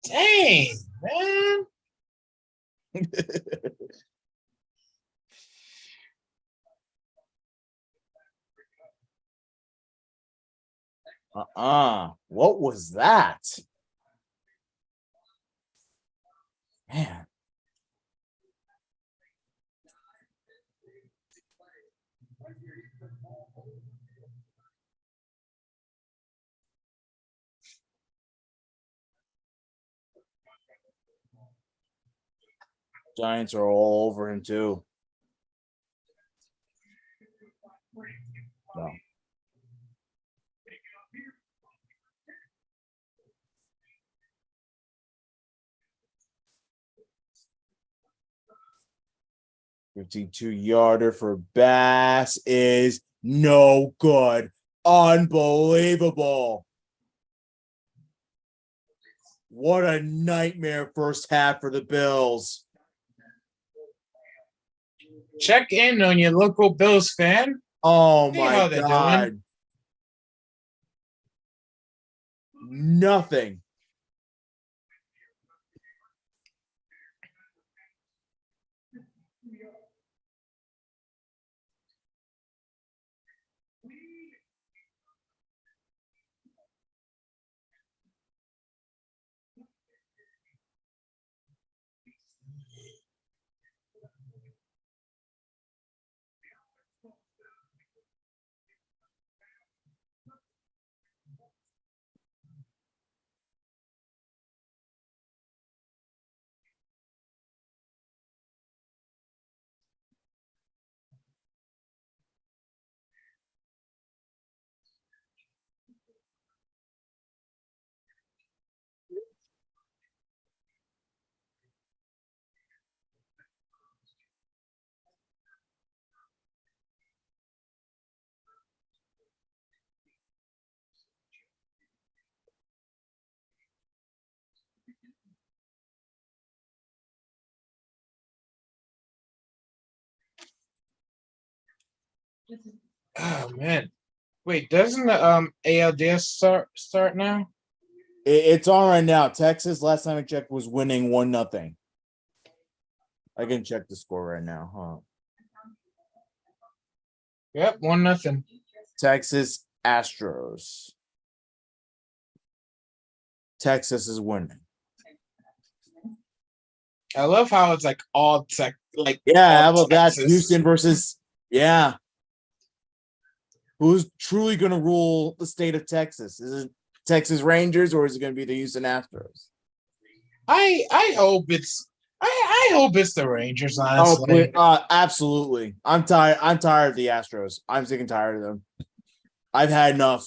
[SPEAKER 2] Dang, man.
[SPEAKER 1] What was that? Man. Giants are all over him too. No. $52-yarder for Bass is no good. Unbelievable. What a nightmare first half for the Bills.
[SPEAKER 2] Check in on your local Bills fan.
[SPEAKER 1] Oh
[SPEAKER 2] See
[SPEAKER 1] my
[SPEAKER 2] how they're
[SPEAKER 1] God.
[SPEAKER 2] doing.
[SPEAKER 1] Nothing.
[SPEAKER 2] Oh man. Wait, doesn't the ALDS start now?
[SPEAKER 1] It's on right now. Texas, last time I checked, was winning 1-0. I can check the score right now. Huh?
[SPEAKER 2] Yep, 1-0.
[SPEAKER 1] Texas Astros. Texas is winning.
[SPEAKER 2] I love how it's like all tech, like
[SPEAKER 1] Yeah, how
[SPEAKER 2] all
[SPEAKER 1] about that?
[SPEAKER 2] Texas.
[SPEAKER 1] Houston versus who's truly going to rule the state of Texas? Is it Texas Rangers or is it going to be the Houston Astros?
[SPEAKER 2] I hope it's I hope it's the Rangers,
[SPEAKER 1] Oh,
[SPEAKER 2] honestly.
[SPEAKER 1] absolutely. I'm tired. I'm tired of the Astros. I'm sick and tired of them. I've had enough.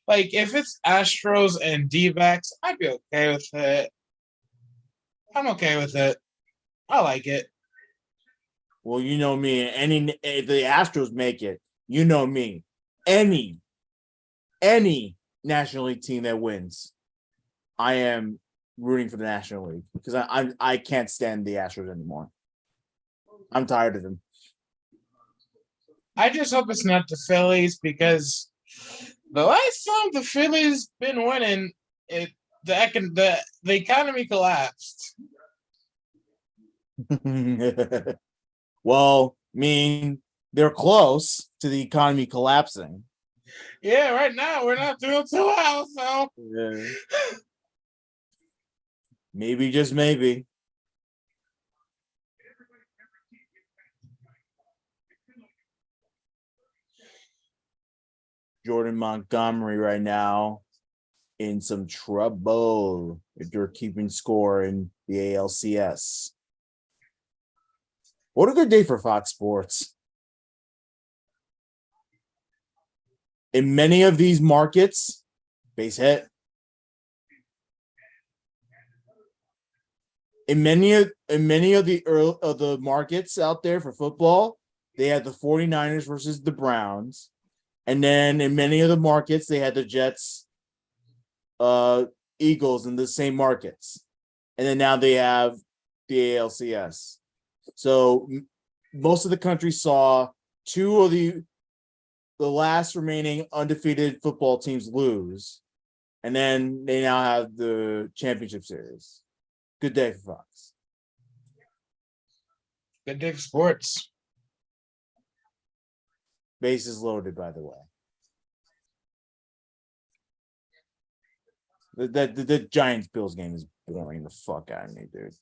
[SPEAKER 2] Like if it's Astros and D-backs, I'd be okay with it. I'm okay with it. I like it.
[SPEAKER 1] Well, you know me. If the Astros make it, you know me. Any National League team that wins, I am rooting for the National League because I can't stand the Astros anymore. I'm tired of them.
[SPEAKER 2] I just hope it's not the Phillies because the last time the Phillies been winning, the economy collapsed.
[SPEAKER 1] Well, I mean, they're close to the economy collapsing.
[SPEAKER 2] Yeah, right now we're not doing too well, so
[SPEAKER 1] Yeah. Maybe, just maybe. Jordan Montgomery right now in some trouble if you're keeping score in the ALCS. What a good day for Fox Sports. In many of these markets, base hit. in many of the markets out there for football, they had the 49ers versus the Browns. And then in many of the markets, they had the Jets, Eagles in the same markets. And then now they have the ALCS. So most of the country saw two of the last remaining undefeated football teams lose. And then they now have the championship series. Good day for Fox.
[SPEAKER 2] Good day for sports.
[SPEAKER 1] Bases loaded, by the way. The Giants Bills game is boring the fuck out of me, dude.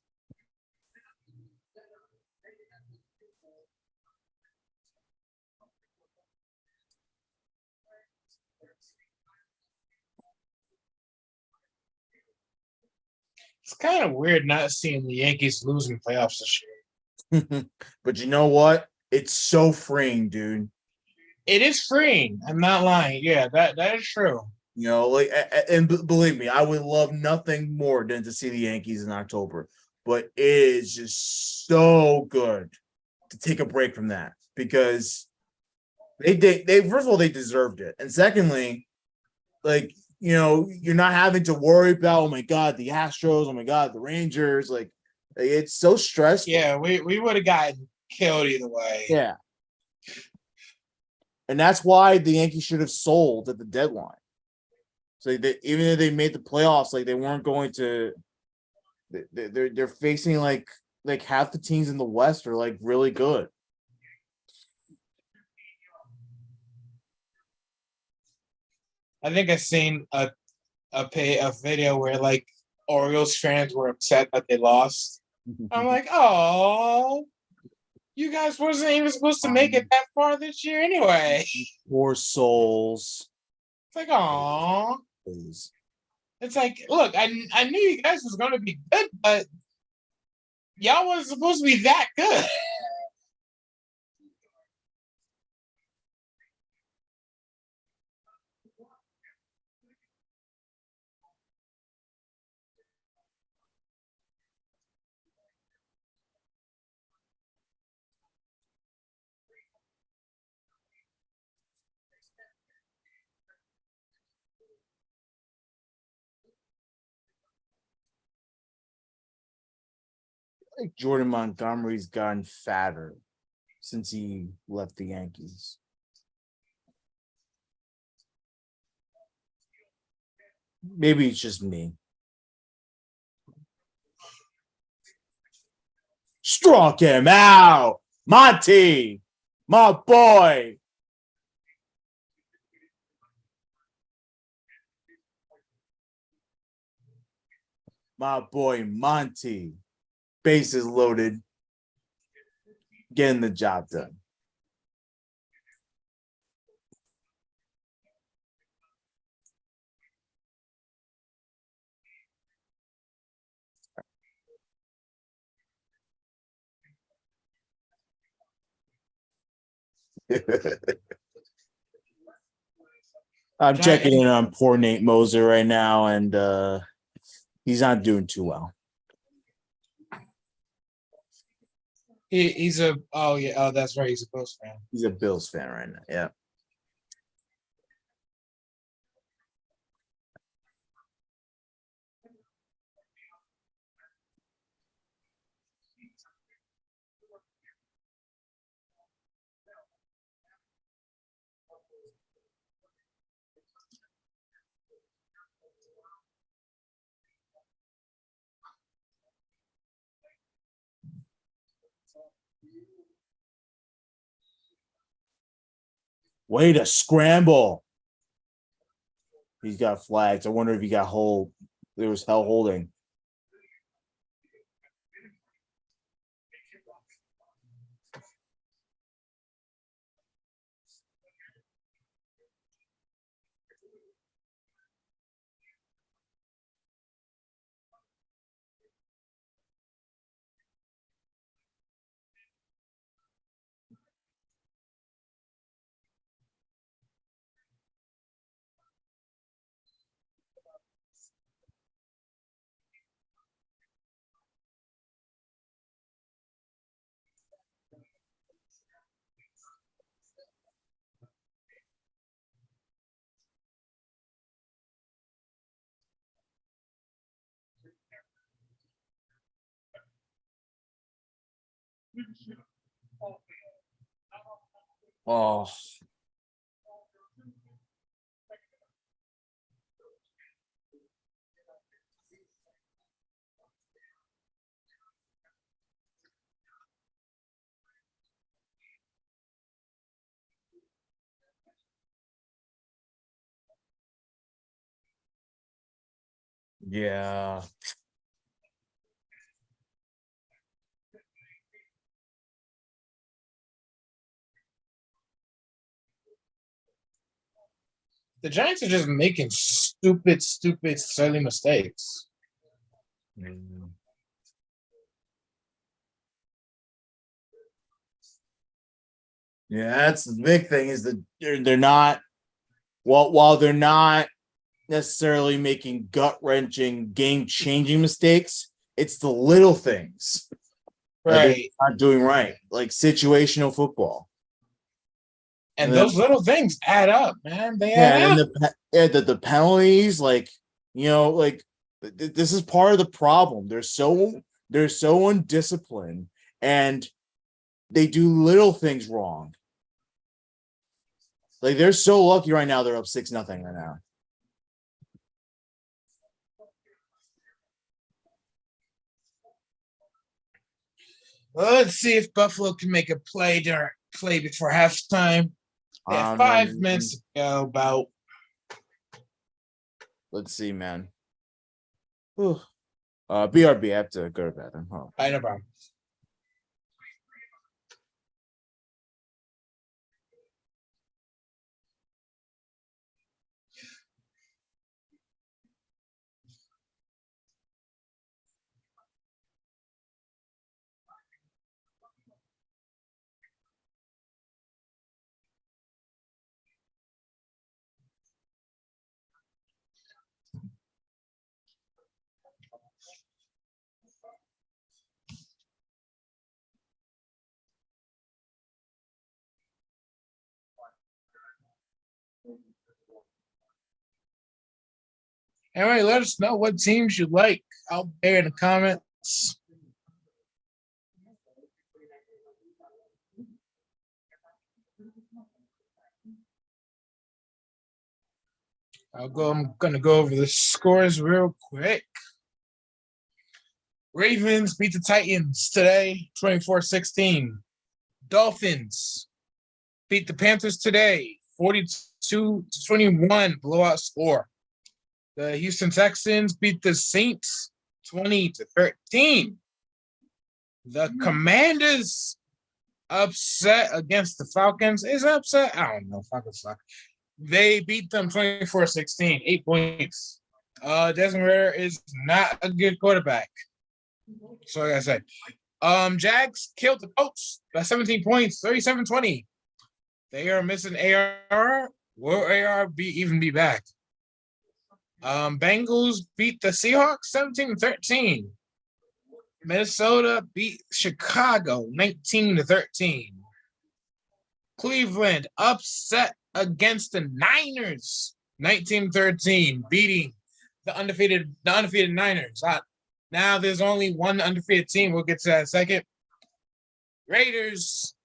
[SPEAKER 2] It's kind of weird not seeing the Yankees losing playoffs this year.
[SPEAKER 1] But you know what? It's so freeing, dude.
[SPEAKER 2] It is freeing. I'm not lying. Yeah, that is true.
[SPEAKER 1] You know, like, and believe me, I would love nothing more than to see the Yankees in October. But it is just so good to take a break from that because they first of all they deserved it, and secondly, like you're not having to worry about, oh my god, the Astros, oh my god, the Rangers, like it's so stressful.
[SPEAKER 2] Yeah, we would have gotten killed either way.
[SPEAKER 1] Yeah, and that's why the Yankees should have sold at the deadline. So even if they made the playoffs, like they weren't going to. They're facing like half the teams in the West are like really good.
[SPEAKER 2] I think I seen a video where like Orioles fans were upset that they lost. I'm like, oh, you guys wasn't even supposed to make it that far this year anyway.
[SPEAKER 1] Poor souls.
[SPEAKER 2] It's like, oh, it's like, look, I knew you guys was going to be good, but y'all wasn't supposed to be that good.
[SPEAKER 1] Like Jordan Montgomery's gotten fatter since he left the Yankees. Maybe it's just me. Struck him out. Monty, my boy. My boy Monty. Bases loaded. Getting the job done. I'm checking in on poor Nate Moser right now, and he's not doing too well.
[SPEAKER 2] He's that's right, he's a Bills fan.
[SPEAKER 1] He's a Bills fan right now. Yeah. Way to scramble. He's got flags. I wonder if he got hold. There was hell holding. Oh. Yeah.
[SPEAKER 2] The Giants are just making stupid, silly mistakes.
[SPEAKER 1] Yeah, that's the big thing is that they're not while they're not necessarily making gut-wrenching, game-changing mistakes, it's the little things that they're not doing right, like situational football.
[SPEAKER 2] And those little things add up, man. They add up.
[SPEAKER 1] The penalties, like this is part of the problem. They're so undisciplined, and they do little things wrong. Like they're so lucky right now. They're up 6-0 right now.
[SPEAKER 2] Well, let's see if Buffalo can make a play before halftime. They have 5 minutes to go. About.
[SPEAKER 1] Let's see, man. BRB, I have to go to bed.
[SPEAKER 2] I know, bro. Anyway, let us know what teams you like out there in the comments. I'm going to go over the scores real quick. Ravens beat the Titans today, 24-16. Dolphins beat the Panthers today, 42-21, blowout score. The Houston Texans beat the Saints, 20-13. The Commanders upset against the Falcons. Is upset? I don't know. Falcons suck. They beat them 24-16, 8 points. Desmond Ridder is not a good quarterback. So like I said, Jags killed the Colts by 17 points, 37-20. They are missing AR. Will AR even be back? Bengals beat the Seahawks 17-13. Minnesota beat Chicago 19-13. Cleveland upset against the Niners 19-13, beating the undefeated Niners. Now there's only one undefeated team. We'll get to that in a second. Raiders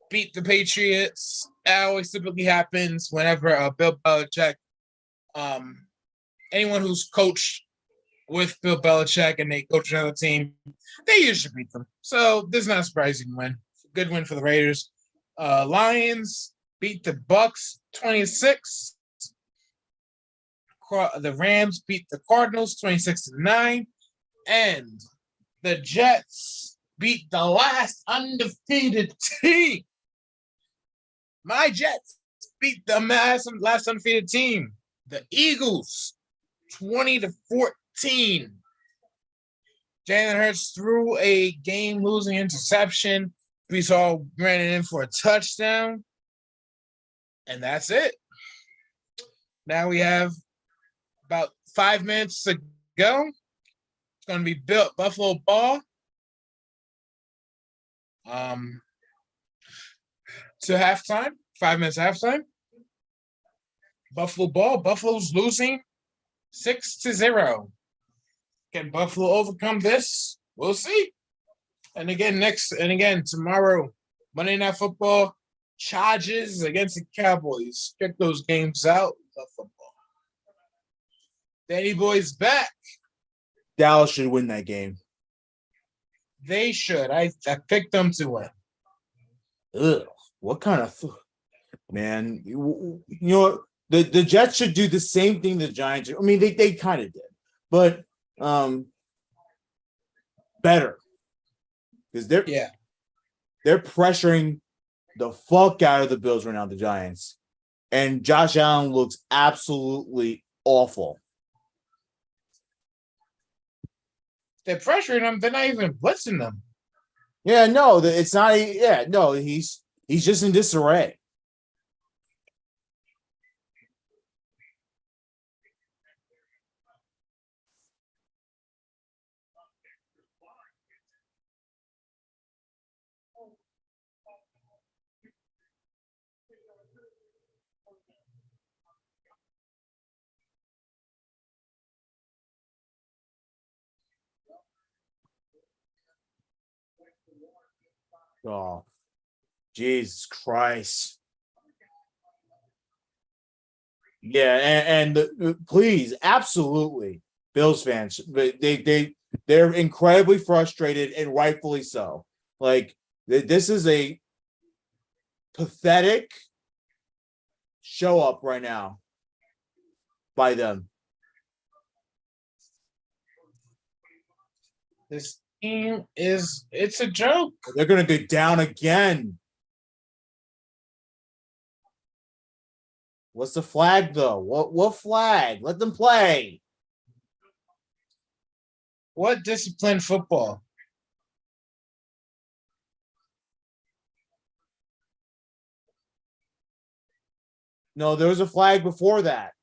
[SPEAKER 2] beat the Patriots. That always typically happens whenever Bill Belichick, anyone who's coached with Bill Belichick and they coach another team, they usually beat them. So this is not a surprising win. Good win for the Raiders. Lions beat the Bucks 26. The Rams beat the Cardinals 26-9. And the Jets beat the last undefeated team. My Jets beat the last undefeated team, the Eagles, 20-14. Jalen Hurts threw a game-losing interception. Brees Hall ran it in for a touchdown. And that's it. Now we have about 5 minutes to go. It's going to be Buffalo ball. To halftime, 5 minutes halftime. Buffalo ball. Buffalo's losing 6-0. Can Buffalo overcome this? We'll see. And again tomorrow, Monday Night Football, Chargers against the Cowboys. Check those games out. Love football. Danny Boy's back.
[SPEAKER 1] Dallas should win that game.
[SPEAKER 2] They should. I picked them to win.
[SPEAKER 1] Ugh, what kind of man? You know, the Jets should do the same thing the Giants. I mean, they kind of did, but better because they're pressuring the fuck out of the Bills right now. The Giants and Josh Allen looks absolutely awful.
[SPEAKER 2] They're pressuring them. They're not even blitzing them.
[SPEAKER 1] Yeah, no, it's not. Yeah, no, he's just in disarray. Oh, Jesus Christ. Yeah, and please, absolutely, Bills fans, but they're incredibly frustrated and rightfully so. Like this is a pathetic show up right now by them.
[SPEAKER 2] This team it's a joke.
[SPEAKER 1] They're going to go down again. What's the flag though? What flag? Let them play.
[SPEAKER 2] What disciplined football?
[SPEAKER 1] No, there was a flag before that.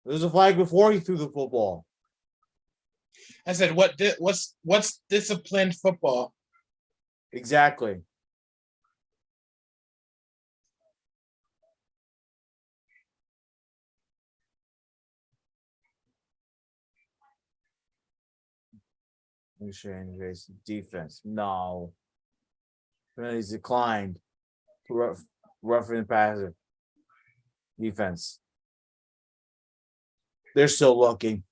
[SPEAKER 1] There was a flag before he threw the football.
[SPEAKER 2] I said, what's disciplined football?
[SPEAKER 1] Exactly. Defense. No. He's declined. Rough and passive. Defense. They're still looking.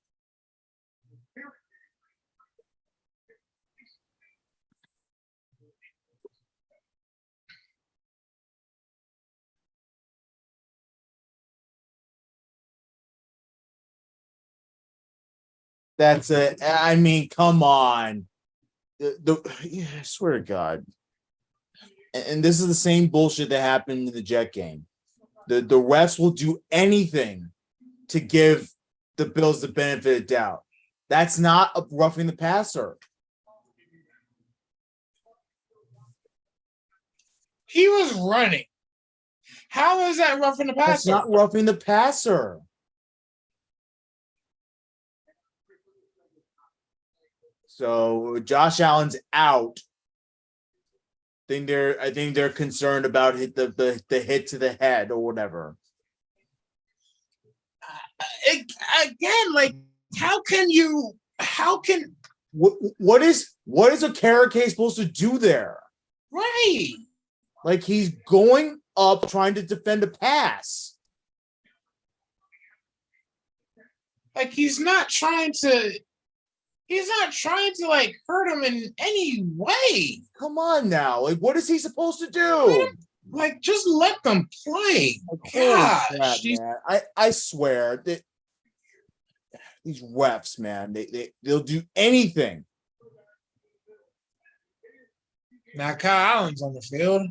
[SPEAKER 1] That's it. I mean, come on. I swear to God. And this is the same bullshit that happened in the Jet game. The refs will do anything to give the Bills the benefit of doubt. That's not a roughing the passer.
[SPEAKER 2] He was running. How is that roughing the passer?
[SPEAKER 1] That's not roughing the passer. So Josh Allen's out. I think they're concerned about the hit to the head or whatever.
[SPEAKER 2] Again, like how can
[SPEAKER 1] what is a Carrot Case supposed to do there?
[SPEAKER 2] Right.
[SPEAKER 1] Like he's going up trying to defend a pass.
[SPEAKER 2] Like he's not trying to like hurt him in any way.
[SPEAKER 1] Come on now. Like what is he supposed to do?
[SPEAKER 2] Like just let them play.
[SPEAKER 1] Gosh, man. I swear that these refs, man, they'll do anything.
[SPEAKER 2] Now Kyle Allen's on the field.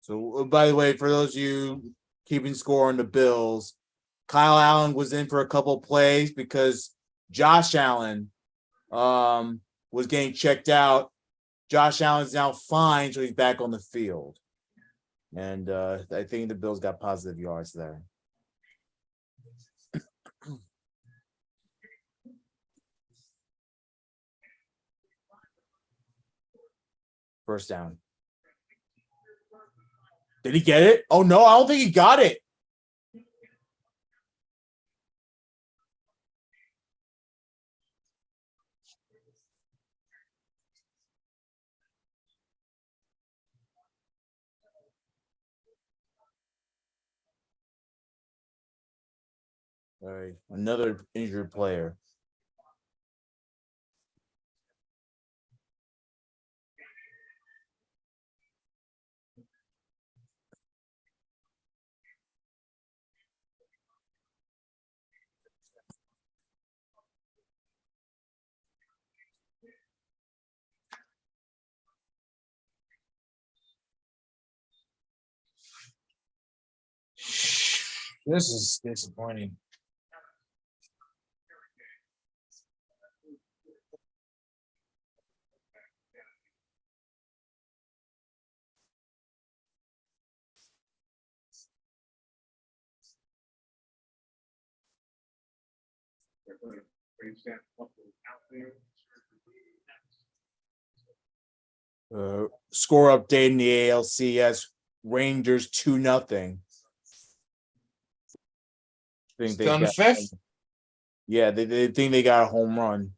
[SPEAKER 1] So, by the way, for those of you keeping score on the Bills, Kyle Allen was in for a couple of plays because Josh Allen was getting checked out. Josh Allen's now fine, so he's back on the field. And I think the Bills got positive yards there. First down. Did he get it? Oh, no, I don't think he got it. All right, another injured player.
[SPEAKER 2] This is disappointing.
[SPEAKER 1] Score update in the ALCS. Rangers 2-0. Think
[SPEAKER 2] Still in the fifth?
[SPEAKER 1] Yeah, they think they got a home run.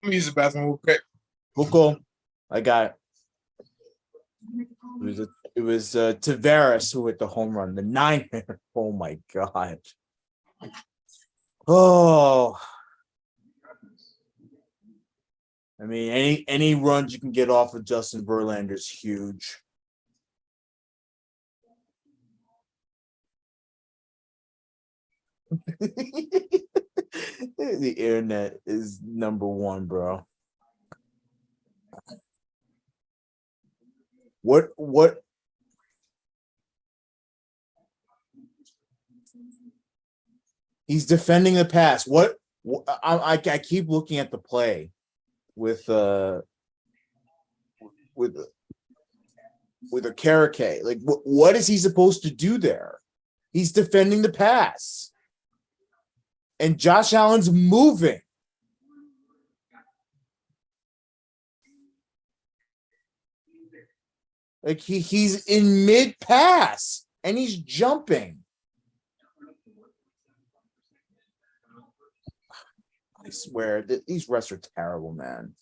[SPEAKER 2] Let me use the bathroom real quick.
[SPEAKER 1] Cool. I got it. It was Tavares who hit the home run, the 9. Oh my god. Oh, I mean, any runs you can get off of Justin Verlander is huge. The internet is number one, bro. What? He's defending the pass. What I keep looking at the play with a Karake. Like what is he supposed to do there? He's defending the pass. And Josh Allen's moving. Like he's in mid pass and he's jumping. I swear that these refs are terrible, man.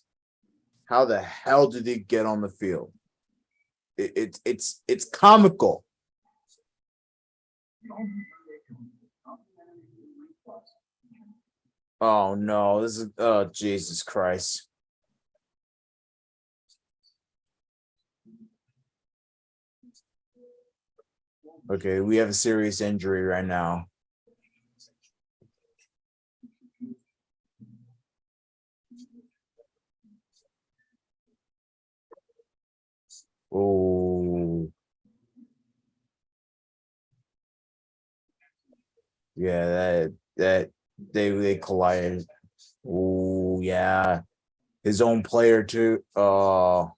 [SPEAKER 1] How the hell did they get on the field? It's comical. Oh no, this is Jesus Christ. Okay, we have a serious injury right now. Oh. Yeah, that they collided. Oh yeah. His own player too. Oh.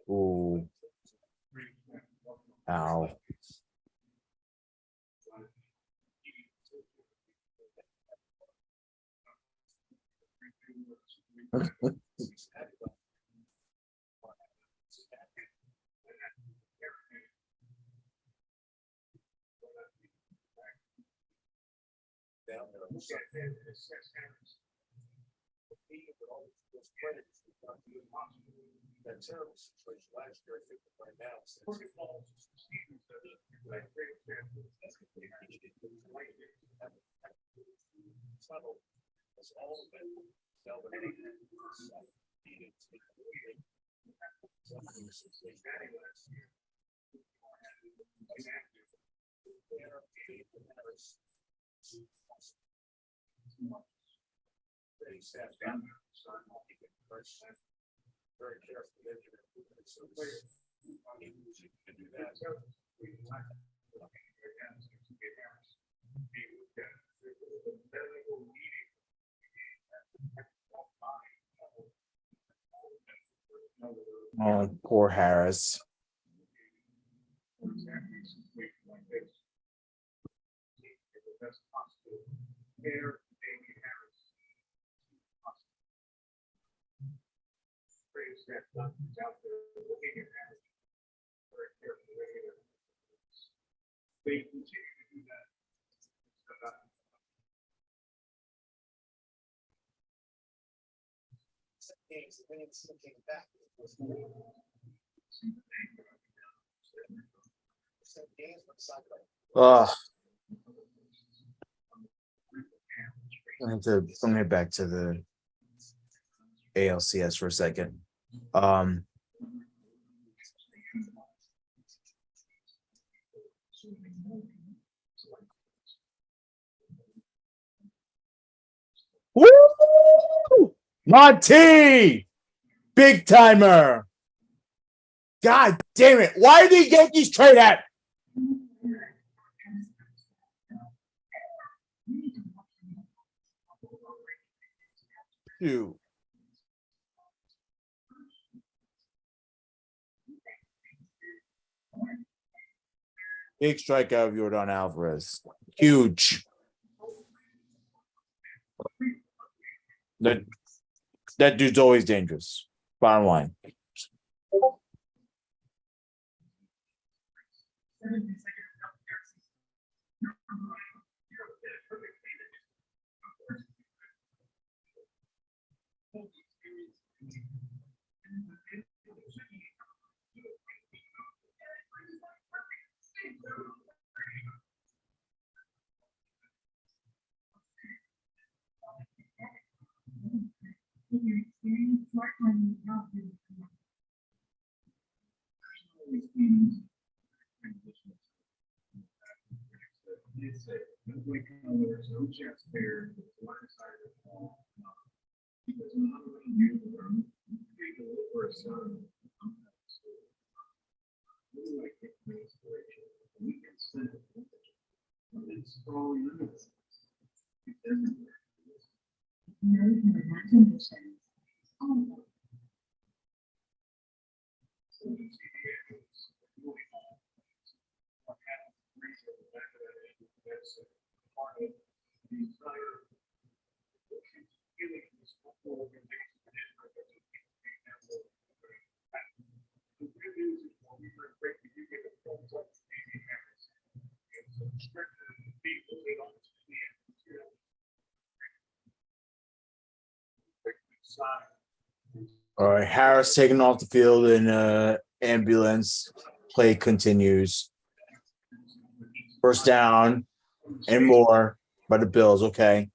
[SPEAKER 1] Ooh. Ow. That terrible situation last year, I think right now. Very careful. Oh, poor Harris. Ugh. Let me get back to the ALCS for a second. Woo! Monty! Big timer! God damn it. Why did the Yankees trade that? Dude. Big strikeout of Yordan Alvarez. Huge. That dude's always dangerous. Bottom line. All right, Harris taken off the field in ambulance. Play continues. First down and more by the Bills. Okay.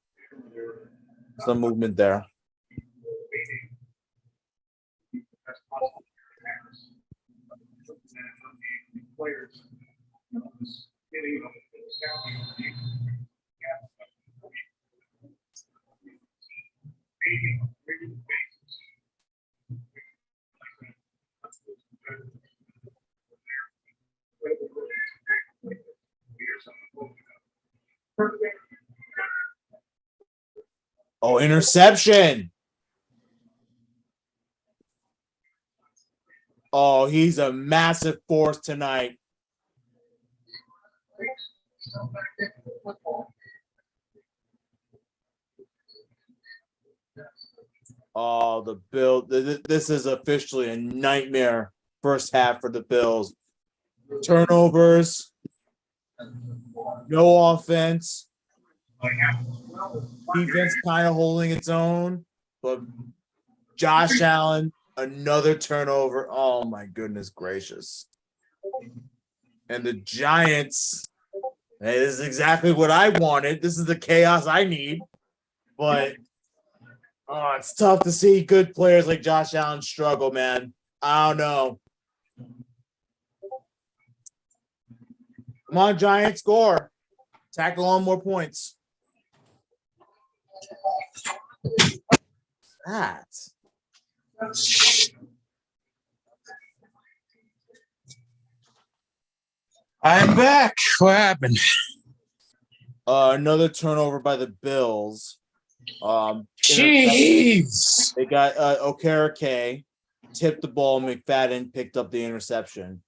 [SPEAKER 1] Some movement there. Oh, interception. Oh, he's a massive force tonight. Oh, the Bills. This is officially a nightmare first half for the Bills. Turnovers. No offense. Defense kind of holding its own. But Josh Allen, another turnover. Oh, my goodness gracious. And the Giants, hey, this is exactly what I wanted. This is the chaos I need. But it's tough to see good players like Josh Allen struggle, man. I don't know. Come on, Giants, score. Tackle on more points. That.
[SPEAKER 2] I'm back. What happened?
[SPEAKER 1] Another turnover by the Bills.
[SPEAKER 2] Jeez.
[SPEAKER 1] They got Okereke. tipped the ball. McFadden picked up the interception.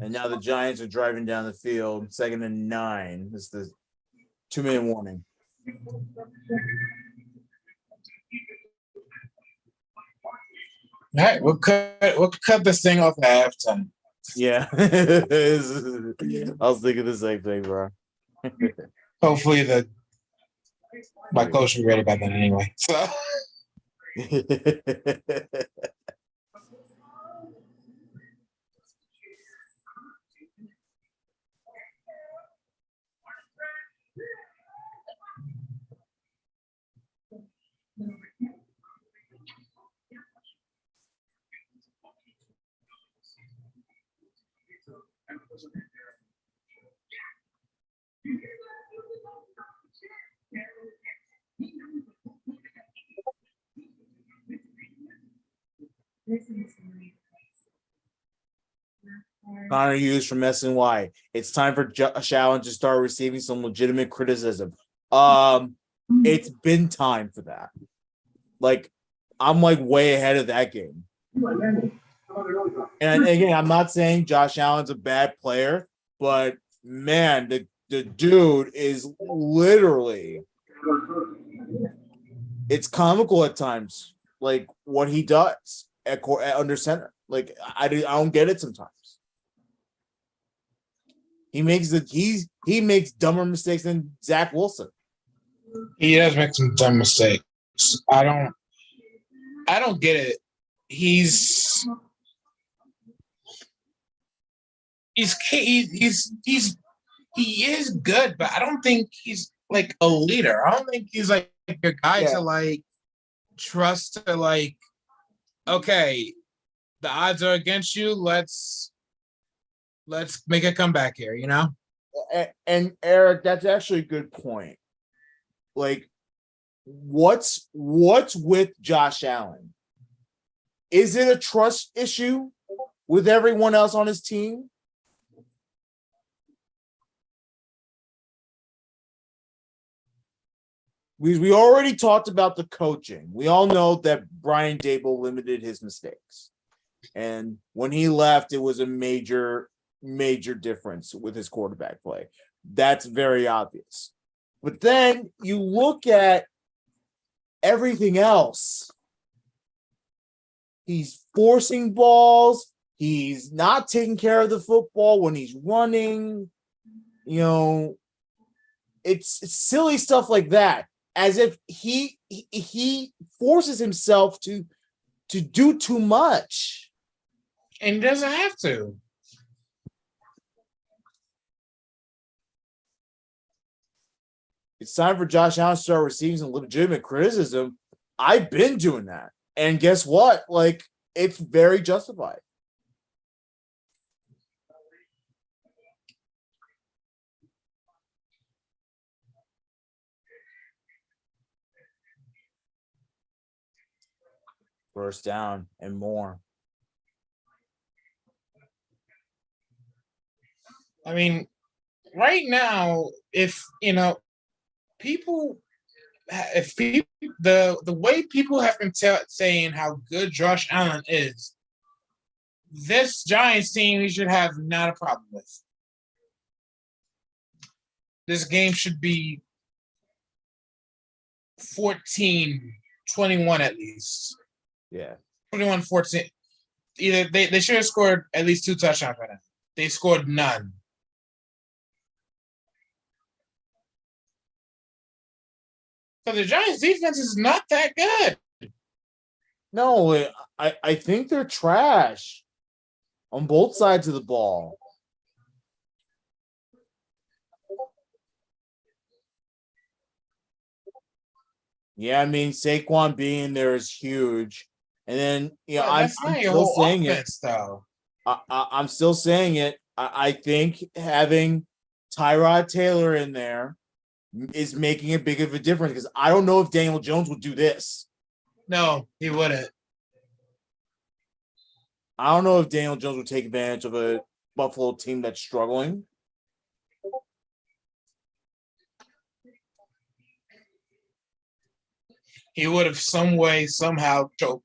[SPEAKER 1] And now the Giants are driving down the field, 2nd and 9. This is the 2-minute warning.
[SPEAKER 2] All right, we'll cut this thing off at halftime.
[SPEAKER 1] Yeah. I was thinking the same thing, bro.
[SPEAKER 2] Hopefully my coach will be ready by then anyway. So
[SPEAKER 1] Connor Hughes from SNY. It's time for Josh Allen to start receiving some legitimate criticism. It's been time for that. Like, I'm like way ahead of that game. And again, I'm not saying Josh Allen's a bad player, but man, the dude is literally, it's comical at times, like what he does at under center. Like I don't get it sometimes. He makes dumber mistakes than Zach Wilson.
[SPEAKER 2] he does make some dumb mistakes. I don't get it. He is good, but I don't think he's like a leader. I don't think he's like a guy to like trust to like, okay, the odds are against you. Let's make a comeback here, you know?
[SPEAKER 1] And Eric, that's actually a good point. Like, what's with Josh Allen? Is it a trust issue with everyone else on his team? We already talked about the coaching. We all know that Brian Daboll limited his mistakes. And when he left, it was a major difference with his quarterback play. That's very obvious. But then you look at everything else. He's forcing balls. He's not taking care of the football when he's running. You know, it's silly stuff like that. As if he forces himself to do too much.
[SPEAKER 2] And he doesn't have to.
[SPEAKER 1] It's time for Josh Allen to start receiving some legitimate criticism. I've been doing that. And guess what? Like, it's very justified. First down and more.
[SPEAKER 2] I mean, right now, if you know, the way people have been saying how good Josh Allen is, this Giants team he should have not a problem with. This game should be 14-21 at least.
[SPEAKER 1] Yeah.
[SPEAKER 2] 21-14. Either they should have scored at least 2 touchdowns right now. They scored none. So the Giants defense is not that good.
[SPEAKER 1] No, I think they're trash on both sides of the ball. Yeah, I mean, Saquon being there is huge. And then, you know, I'm still saying offense, it. Though. I'm still saying it. I think having Tyrod Taylor in there is making a big of a difference because I don't know if Daniel Jones would do this.
[SPEAKER 2] No, he wouldn't.
[SPEAKER 1] I don't know if Daniel Jones would take advantage of a Buffalo team that's struggling.
[SPEAKER 2] He would have some way, somehow choked.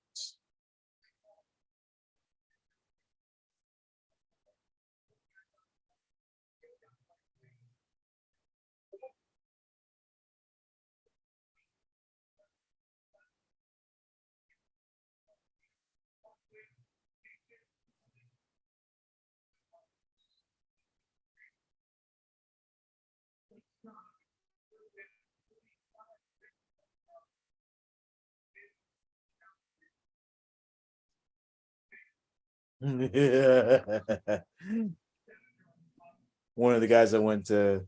[SPEAKER 1] One of the guys that went to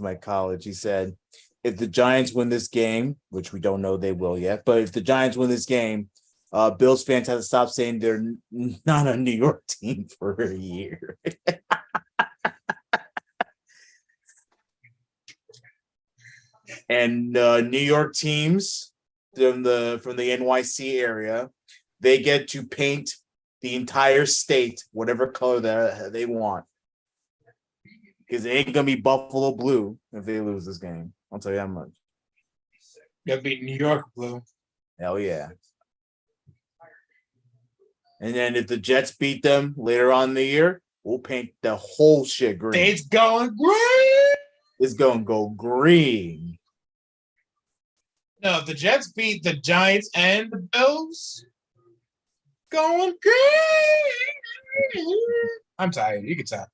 [SPEAKER 1] my college, he said, if the Giants win this game, which we don't know they will yet, but if the Giants win this game, Bills fans have to stop saying they're not a New York team for a year. And New York teams from the NYC area, they get to paint the entire state whatever color that they want. Because it ain't gonna be Buffalo blue if they lose this game. I'll tell you that much.
[SPEAKER 2] They'll be New York blue.
[SPEAKER 1] Hell yeah. And then if the Jets beat them later on in the year, we'll paint the whole shit green.
[SPEAKER 2] It's going green.
[SPEAKER 1] It's gonna go green.
[SPEAKER 2] No, the Jets beat the Giants and the Bills. Going green. I'm tired. You can tell.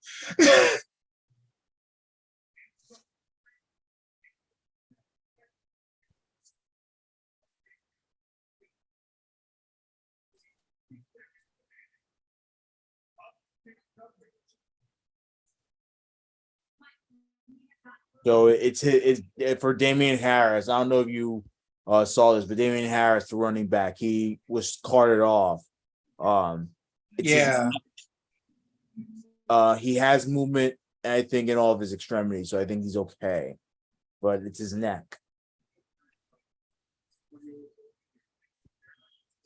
[SPEAKER 1] So it's for Damian Harris. I don't know if you saw this, but Damian Harris, the running back, he was carted off.
[SPEAKER 2] Yeah.
[SPEAKER 1] He has movement, I think, in all of his extremities, so I think he's okay. But it's his neck.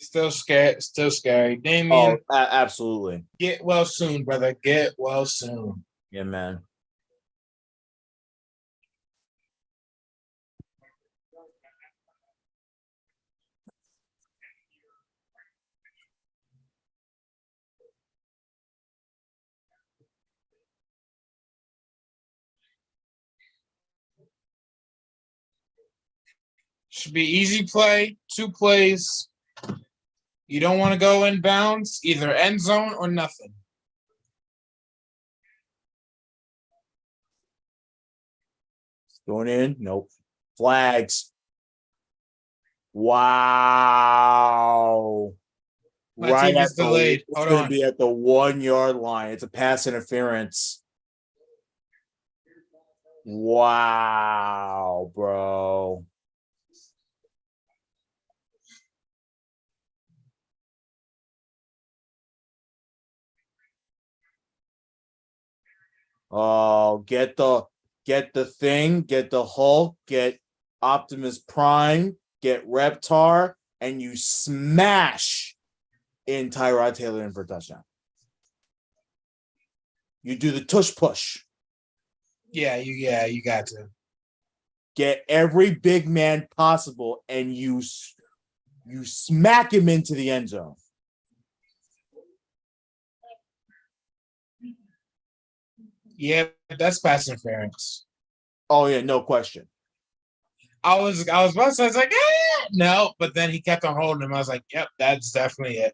[SPEAKER 2] Still scared. Still scary. Damian.
[SPEAKER 1] Oh, absolutely.
[SPEAKER 2] Get well soon, brother. Get well soon.
[SPEAKER 1] Yeah, man.
[SPEAKER 2] Should be easy play, 2 plays. You don't want to go in bounds, either end zone or nothing.
[SPEAKER 1] Going in? Nope. Flags. Wow.
[SPEAKER 2] My
[SPEAKER 1] Right
[SPEAKER 2] TV's
[SPEAKER 1] at the,
[SPEAKER 2] delayed.
[SPEAKER 1] it's
[SPEAKER 2] Hold
[SPEAKER 1] going
[SPEAKER 2] on.
[SPEAKER 1] to be at the 1 yard line. It's a pass interference. Wow, bro. Oh, get the thing, get the Hulk, get Optimus Prime, get Reptar, and you smash in Tyrod Taylor in for a touchdown. You do the tush push.
[SPEAKER 2] Yeah, you got to.
[SPEAKER 1] Get every big man possible, and you smack him into the end zone.
[SPEAKER 2] Yeah, that's pass interference.
[SPEAKER 1] Oh yeah, no question.
[SPEAKER 2] I was about to say, I was like, no, but then he kept on holding him. I was like, yep, that's definitely it.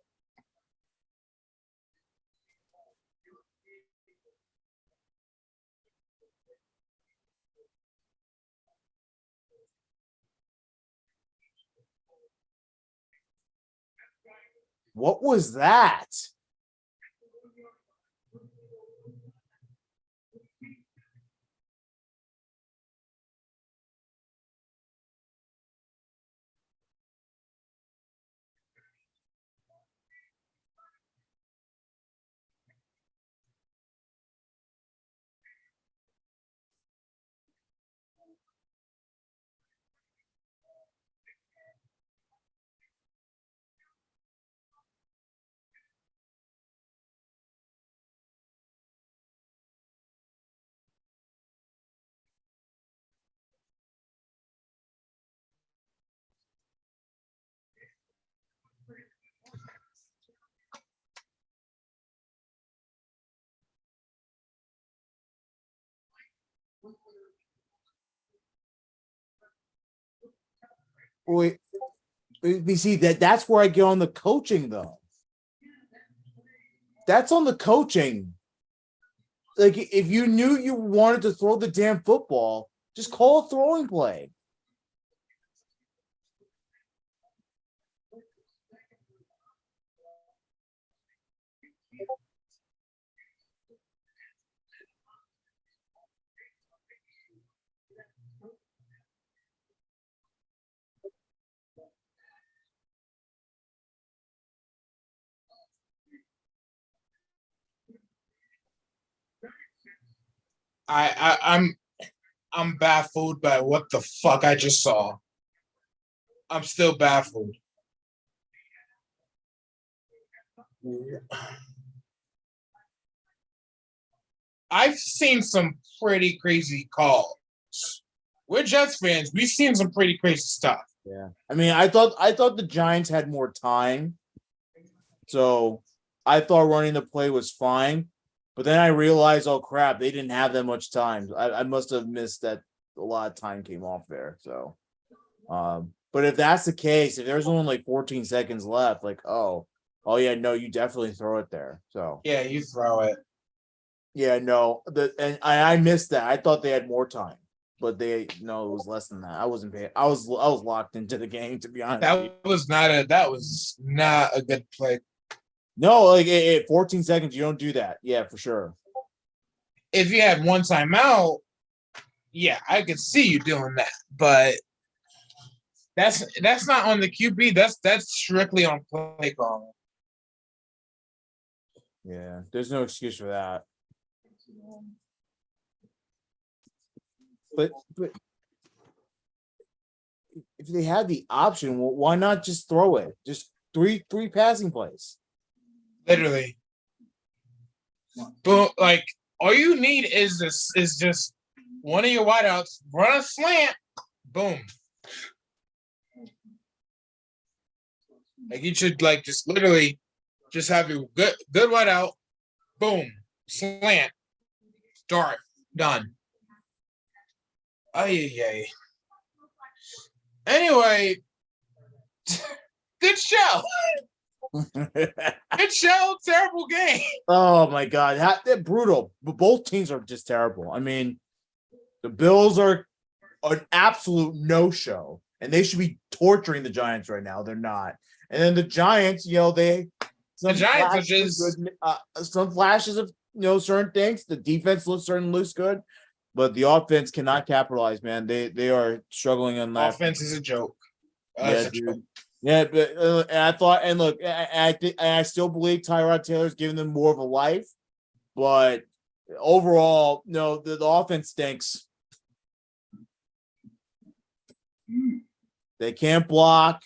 [SPEAKER 1] What was that? Wait, you see that's where I get on the coaching though. That's on the coaching. Like if you knew you wanted to throw the damn football, just call a throwing play.
[SPEAKER 2] I'm baffled by what the fuck I just saw. I'm still baffled. I've seen some pretty crazy calls. We're Jets fans. We've seen some pretty crazy stuff.
[SPEAKER 1] Yeah. I mean, I thought the Giants had more time. So I thought running the play was fine. But then I realized, oh crap, they didn't have that much time. I must have missed that a lot of time came off there. So but if that's the case, if there's only like 14 seconds left, like, oh yeah, no, you definitely throw it there. So
[SPEAKER 2] Yeah, you throw it.
[SPEAKER 1] yeah, no, and I missed that. I thought they had more time, but it was less than that. I wasn't paying. I was locked into the game, to be honest.
[SPEAKER 2] That was not a good play.
[SPEAKER 1] No, like 14 seconds, you don't do that. Yeah, for sure.
[SPEAKER 2] If you had one timeout, yeah, I could see you doing that, but that's not on the QB. That's strictly on play calling.
[SPEAKER 1] Yeah, there's no excuse for that. But if they had the option, well, why not just throw it? Just three passing plays.
[SPEAKER 2] Literally. But like all you need is just one of your wideouts, run a slant, boom. Like you should like just literally just have your good wideout, boom, slant, dart, done. Ay. Anyway, good show. Good show, terrible game.
[SPEAKER 1] Oh my god, they're brutal. Both teams are just terrible. I mean, the Bills are an absolute no-show, and they should be torturing the Giants right now. They're not. And then the Giants, the Giants are just some flashes of certain things. The defense looks good, but the offense cannot capitalize. Man, they are struggling on that.
[SPEAKER 2] Offense is a joke.
[SPEAKER 1] Yeah, dude. Yeah, but and I thought, and look, I still believe Tyrod Taylor's giving them more of a life, but overall, no, the offense stinks. They can't block,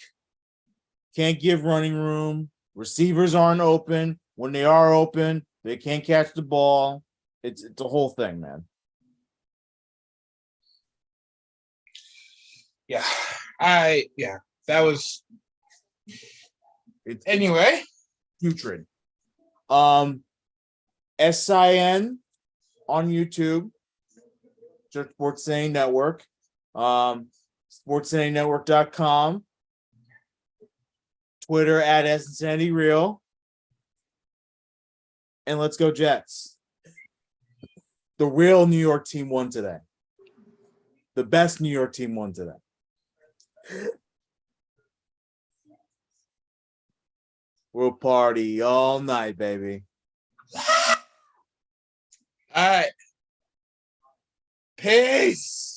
[SPEAKER 1] can't give running room. Receivers aren't open. When they are open, they can't catch the ball. It's a whole thing, man.
[SPEAKER 2] Yeah, that was. Anyway,
[SPEAKER 1] putrid. SIN on YouTube, Search Sports City Network, sportscitynetwork.com, Twitter at SNFreal, and let's go Jets. The real New York team won today. The best New York team won today. We'll party all night, baby.
[SPEAKER 2] All right. Peace.